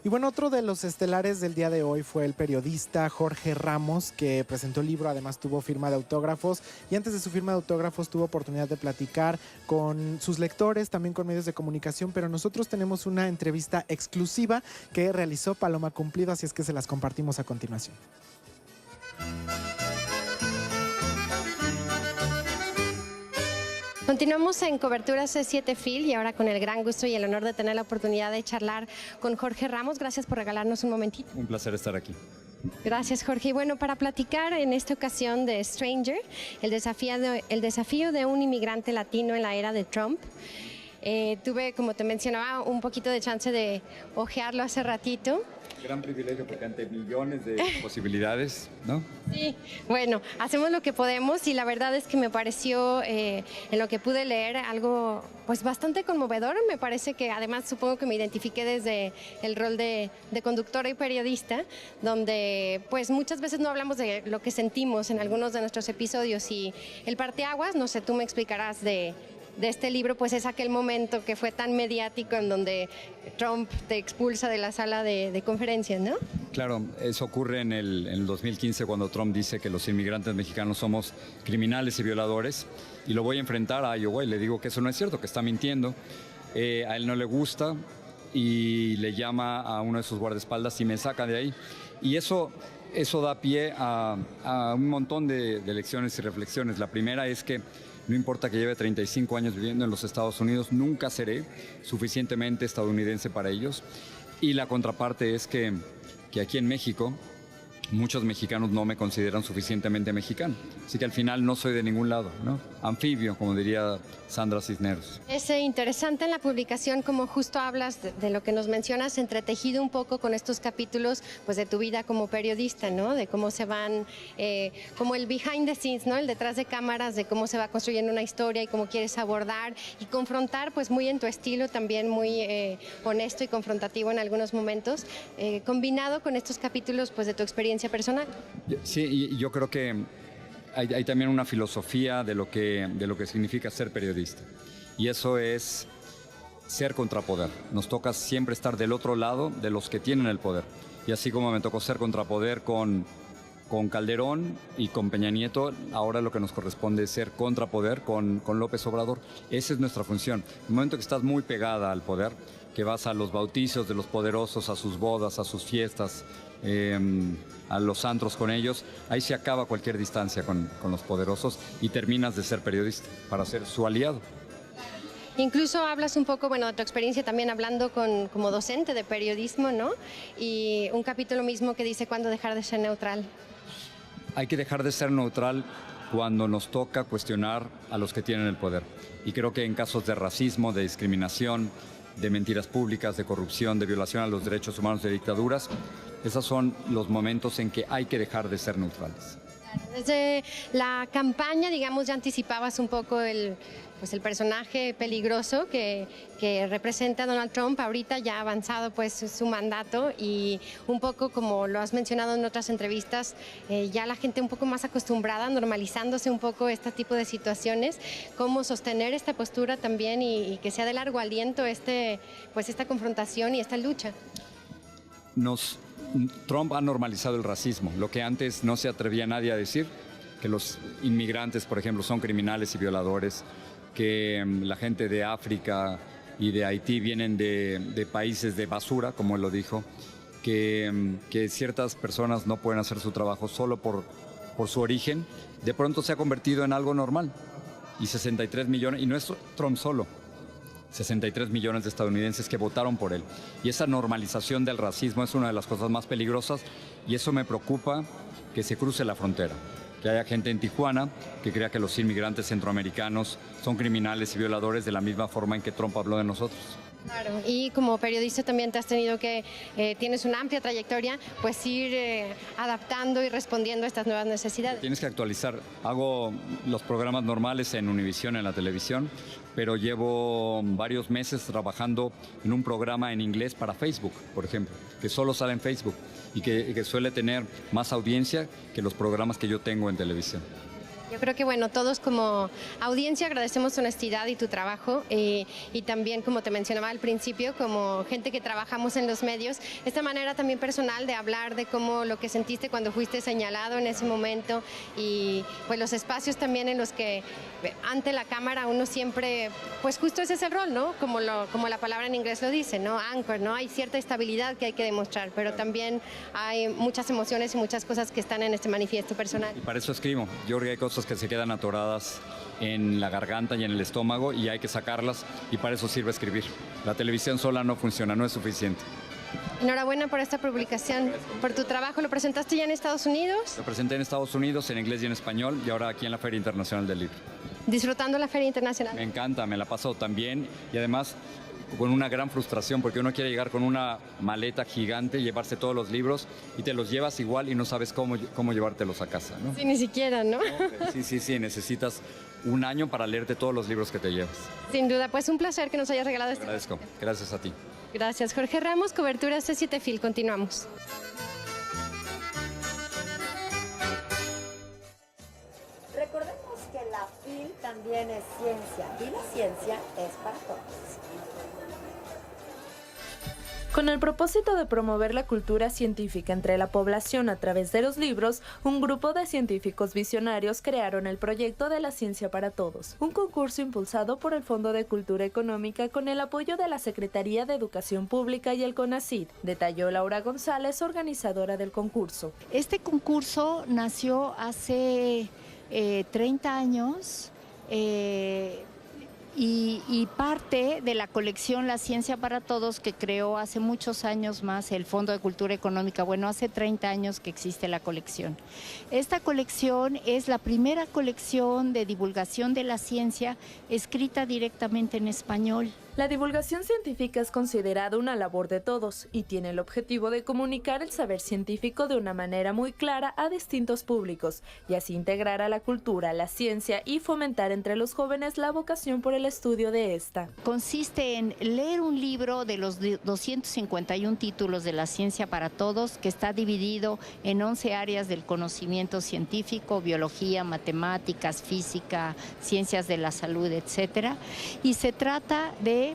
[SPEAKER 1] Y bueno, otro de los estelares del día de hoy fue el periodista Jorge Ramos, que presentó el libro, además tuvo firma de autógrafos, y antes de su firma de autógrafos tuvo oportunidad de platicar con sus lectores, también con medios de comunicación, pero nosotros tenemos una entrevista exclusiva que realizó Paloma Cumplido, así es que se las compartimos a continuación.
[SPEAKER 4] Continuamos en Cobertura C7 Film y ahora con el gran gusto y el honor de tener la oportunidad de charlar con Jorge Ramos. Gracias por regalarnos un momentito.
[SPEAKER 5] Un placer estar aquí.
[SPEAKER 4] Gracias, Jorge. Y bueno, para platicar en esta ocasión de Stranger, el desafío de un inmigrante latino en la era de Trump. Tuve, como te mencionaba, un poquito de chance de ojearlo hace ratito.
[SPEAKER 5] Gran privilegio porque ante millones de posibilidades, ¿no?
[SPEAKER 4] Sí, bueno, hacemos lo que podemos y la verdad es que me pareció, en lo que pude leer, algo pues bastante conmovedor. Me parece que además supongo que me identifiqué desde el rol de conductora y periodista, donde pues muchas veces no hablamos de lo que sentimos en algunos de nuestros episodios y el parteaguas, no sé, tú me explicarás de este libro, pues es aquel momento que fue tan mediático en donde Trump te expulsa de la sala de conferencias, ¿no?
[SPEAKER 5] Claro, eso ocurre en el 2015 cuando Trump dice que los inmigrantes mexicanos somos criminales y violadores, y lo voy a enfrentar a Iowa y le digo que eso no es cierto, que está mintiendo. A él no le gusta y le llama a uno de sus guardaespaldas y me saca de ahí. Y eso da pie a un montón de lecciones y reflexiones. La primera es que no importa que lleve 35 años viviendo en los Estados Unidos, nunca seré suficientemente estadounidense para ellos. Y la contraparte es que aquí en México, muchos mexicanos no me consideran suficientemente mexicano. Así que al final no soy de ningún lado, ¿no? Anfibio, como diría Sandra Cisneros.
[SPEAKER 4] Es interesante en la publicación como justo hablas de lo que nos mencionas, entretejido un poco con estos capítulos pues de tu vida como periodista, ¿no? De cómo se van, como el behind the scenes, ¿no? El detrás de cámaras, de cómo se va construyendo una historia y cómo quieres abordar y confrontar, pues muy en tu estilo, también muy honesto y confrontativo en algunos momentos, combinado con estos capítulos pues de tu experiencia personal.
[SPEAKER 5] Sí, y yo creo que hay también una filosofía de lo que significa ser periodista. Y eso es ser contrapoder. Nos toca siempre estar del otro lado de los que tienen el poder. Y así como me tocó ser contrapoder con Calderón y con Peña Nieto, ahora lo que nos corresponde es ser contrapoder con López Obrador. Esa es nuestra función. En el momento que estás muy pegada al poder, que vas a los bautizos de los poderosos, a sus bodas, a sus fiestas, a los antros con ellos, ahí se acaba cualquier distancia con los poderosos y terminas de ser periodista para ser su aliado.
[SPEAKER 4] Incluso hablas un poco, bueno, de tu experiencia también hablando como docente de periodismo, ¿no? Y un capítulo mismo que dice cuándo dejar de ser neutral.
[SPEAKER 5] Hay que dejar de ser neutral cuando nos toca cuestionar a los que tienen el poder. Y creo que en casos de racismo, de discriminación, de mentiras públicas, de corrupción, de violación a los derechos humanos, de dictaduras, esos son los momentos en que hay que dejar de ser neutrales.
[SPEAKER 4] Desde la campaña, digamos, ya anticipabas un poco el personaje peligroso que representa Donald Trump. Ahorita ya ha avanzado pues su mandato y un poco como lo has mencionado en otras entrevistas, ya la gente un poco más acostumbrada, normalizándose un poco este tipo de situaciones. ¿Cómo sostener esta postura también y que sea de largo aliento esta confrontación y esta lucha?
[SPEAKER 5] Trump ha normalizado el racismo, lo que antes no se atrevía nadie a decir, que los inmigrantes, por ejemplo, son criminales y violadores, que la gente de África y de Haití vienen de países de basura, como él lo dijo, que ciertas personas no pueden hacer su trabajo solo por su origen. De pronto se ha convertido en algo normal. Y 63 millones, y no es Trump solo. 63 millones de estadounidenses que votaron por él. Y esa normalización del racismo es una de las cosas más peligrosas y eso me preocupa, que se cruce la frontera. Que haya gente en Tijuana que crea que los inmigrantes centroamericanos son criminales y violadores de la misma forma en que Trump habló de nosotros.
[SPEAKER 4] Claro, y como periodista también te has tenido que, tienes una amplia trayectoria, pues ir adaptando y respondiendo a estas nuevas necesidades.
[SPEAKER 5] Tienes que actualizar. Hago los programas normales en Univisión, en la televisión, pero llevo varios meses trabajando en un programa en inglés para Facebook, por ejemplo, que solo sale en Facebook y que suele tener más audiencia que los programas que yo tengo en televisión.
[SPEAKER 4] Yo creo que, bueno, todos como audiencia agradecemos tu honestidad y tu trabajo y también, como te mencionaba al principio, como gente que trabajamos en los medios, esta manera también personal de hablar de cómo lo que sentiste cuando fuiste señalado en ese momento y pues los espacios también en los que ante la cámara uno siempre, pues justo ese es el rol, ¿no? Como la palabra en inglés lo dice, ¿no? Anchor, ¿no? Hay cierta estabilidad que hay que demostrar, pero también hay muchas emociones y muchas cosas que están en este manifiesto personal.
[SPEAKER 5] Y para eso escribo. Yo creo que hay cosas que se quedan atoradas en la garganta y en el estómago y hay que sacarlas y para eso sirve escribir. La televisión sola no funciona, no es suficiente.
[SPEAKER 4] Enhorabuena por esta publicación, por tu trabajo. ¿Lo presentaste ya en Estados Unidos?
[SPEAKER 5] Lo presenté en Estados Unidos, en inglés y en español y ahora aquí en la Feria Internacional del Libro.
[SPEAKER 4] Disfrutando la Feria Internacional.
[SPEAKER 5] Me encanta, me la he pasado tan bien y además con una gran frustración porque uno quiere llegar con una maleta gigante, llevarse todos los libros y te los llevas igual y no sabes cómo llevártelos a casa, ¿no?
[SPEAKER 4] Sí, ni siquiera, ¿no?
[SPEAKER 5] Sí, necesitas un año para leerte todos los libros que te llevas.
[SPEAKER 4] Sin duda, pues un placer que nos hayas regalado
[SPEAKER 5] Te agradezco, gracias a ti.
[SPEAKER 4] Gracias, Jorge Ramos, cobertura C7 Fil, continuamos.
[SPEAKER 7] Recordemos que la FIL también es ciencia y la ciencia es para todos.
[SPEAKER 9] Con el propósito de promover la cultura científica entre la población a través de los libros, un grupo de científicos visionarios crearon el proyecto de la Ciencia para Todos, un concurso impulsado por el Fondo de Cultura Económica con el apoyo de la Secretaría de Educación Pública y el CONACYT, detalló Laura González, organizadora del concurso.
[SPEAKER 23] Este concurso nació hace 30 años y parte de la colección La Ciencia para Todos que creó hace muchos años más el Fondo de Cultura Económica. Bueno, hace 30 años que existe la colección. Esta colección es la primera colección de divulgación de la ciencia escrita directamente en español.
[SPEAKER 9] La divulgación científica es considerada una labor de todos y tiene el objetivo de comunicar el saber científico de una manera muy clara a distintos públicos y así integrar a la cultura, la ciencia y fomentar entre los jóvenes la vocación por el estudio de esta.
[SPEAKER 23] Consiste en leer un libro de los 251 títulos de La Ciencia para Todos, que está dividido en 11 áreas del conocimiento científico: biología, matemáticas, física, ciencias de la salud, etcétera. Y se trata de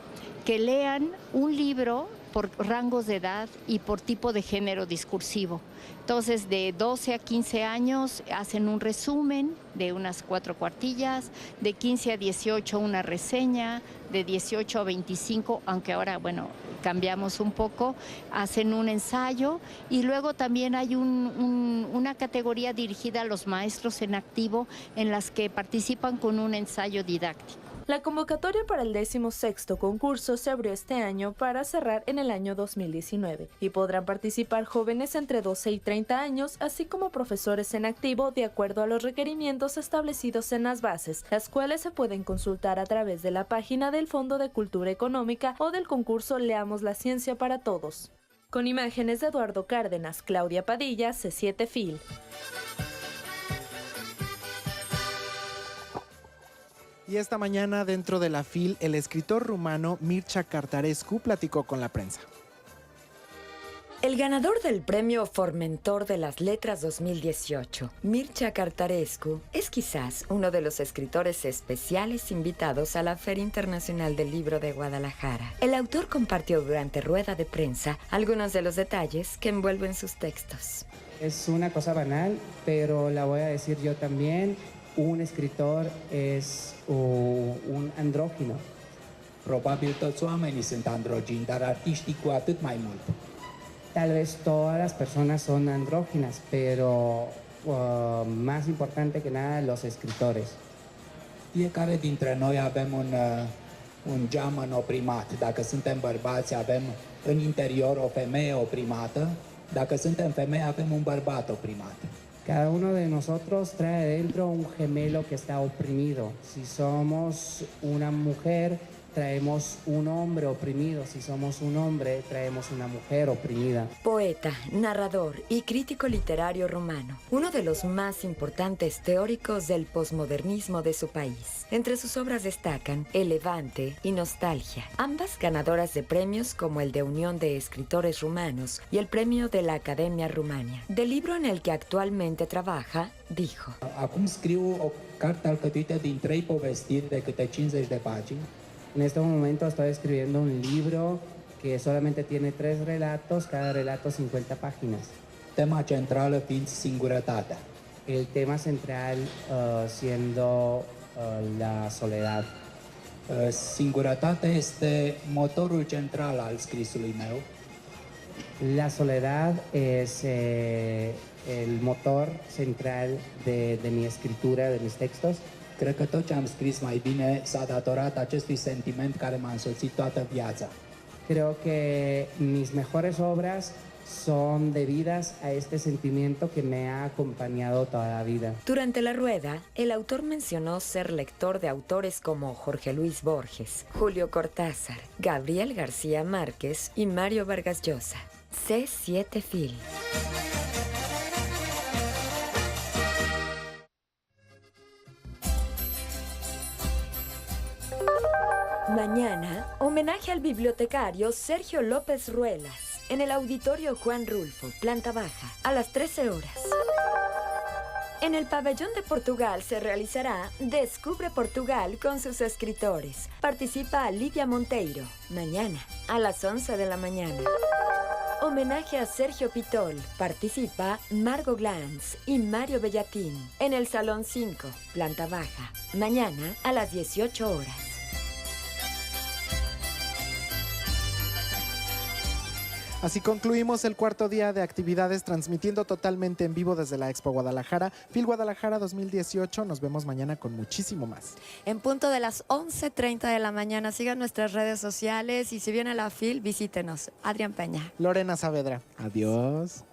[SPEAKER 23] que lean un libro por rangos de edad y por tipo de género discursivo. Entonces, de 12 a 15 años hacen un resumen de unas 4 cuartillas, de 15 a 18 una reseña, de 18 a 25, aunque ahora, bueno, cambiamos un poco, hacen un ensayo y luego también hay una categoría dirigida a los maestros en activo en las que participan con un ensayo didáctico.
[SPEAKER 9] La convocatoria para el 16º concurso se abrió este año para cerrar en el año 2019 y podrán participar jóvenes entre 12 y 30 años, así como profesores en activo de acuerdo a los requerimientos establecidos en las bases, las cuales se pueden consultar a través de la página del Fondo de Cultura Económica o del concurso Leamos la Ciencia para Todos. Con imágenes de Eduardo Cárdenas, Claudia Padilla, C7 Fil.
[SPEAKER 1] Y esta mañana, dentro de la FIL, el escritor rumano Mircea Cărtărescu platicó con la prensa.
[SPEAKER 3] El ganador del premio Formentor de las Letras 2018, Mircea Cărtărescu, es quizás uno de los escritores especiales invitados a la Feria Internacional del Libro de Guadalajara. El autor compartió durante rueda de prensa algunos de los detalles que envuelven sus textos.
[SPEAKER 24] Es una cosa banal, pero la voy a decir yo también. Un escritor es un andrógino.
[SPEAKER 25] Probabil toți oamenii sunt androgini, dar artiștii cu atât mai mult.
[SPEAKER 24] Tal vez todas las personas son andróginas, pero más importante que nada los escritores.
[SPEAKER 25] Fiecare dintre noi avem un geamăn oprimat. Dacă suntem bărbați, avem în interior o femeie oprimată. Dacă suntem femei, avem un bărbat oprimat.
[SPEAKER 24] Cada uno de nosotros trae dentro un gemelo que está oprimido. Si somos una mujer, traemos un hombre oprimido. Si somos un hombre, traemos una mujer oprimida.
[SPEAKER 3] Poeta, narrador y crítico literario rumano, uno de los más importantes teóricos del posmodernismo de su país. Entre sus obras destacan El Levante y Nostalgia, ambas ganadoras de premios como el de Unión de Escritores Rumanos y el premio de la Academia Rumania. Del libro en el que actualmente trabaja, dijo:
[SPEAKER 25] Acum scriu o carte alcătuită din 3 povestiri de câte 50 de pagini.
[SPEAKER 24] En este momento estoy escribiendo un libro que solamente tiene 3 relatos, cada relato 50 páginas.
[SPEAKER 25] Tema centrală fiind singurătatea.
[SPEAKER 24] El tema central siendo la soledad.
[SPEAKER 25] Singurătatea este motorul central al scrisului meu.
[SPEAKER 24] La soledad es el motor central de mi escritura, de mis textos.
[SPEAKER 25] Cred că tot ce am scris mai bine s-a datorat acestui sentiment care m-a însoțit toată viața.
[SPEAKER 24] Creo que mis mejores obras son debidas a este sentimiento que me ha acompañado toda la vida.
[SPEAKER 3] Durante la rueda, el autor mencionó ser lector de autores como Jorge Luis Borges, Julio Cortázar, Gabriel García Márquez y Mario Vargas Llosa. C7 Film. Mañana, homenaje al bibliotecario Sergio López Ruelas en el Auditorio Juan Rulfo, planta baja, a las 13 horas. En el Pabellón de Portugal se realizará Descubre Portugal con sus escritores. Participa Lidia Monteiro, mañana, a las 11 de la mañana. Homenaje a Sergio Pitol. Participa Margot Glantz y Mario Bellatín en el Salón 5, planta baja, mañana a las 18 horas.
[SPEAKER 1] Así concluimos el cuarto día de actividades transmitiendo totalmente en vivo desde la Expo Guadalajara. FIL Guadalajara 2018. Nos vemos mañana con muchísimo más.
[SPEAKER 2] En punto de las 11:30 de la mañana. Sigan nuestras redes sociales y si viene la FIL, visítenos. Adrián Peña.
[SPEAKER 1] Lorena Saavedra. Adiós.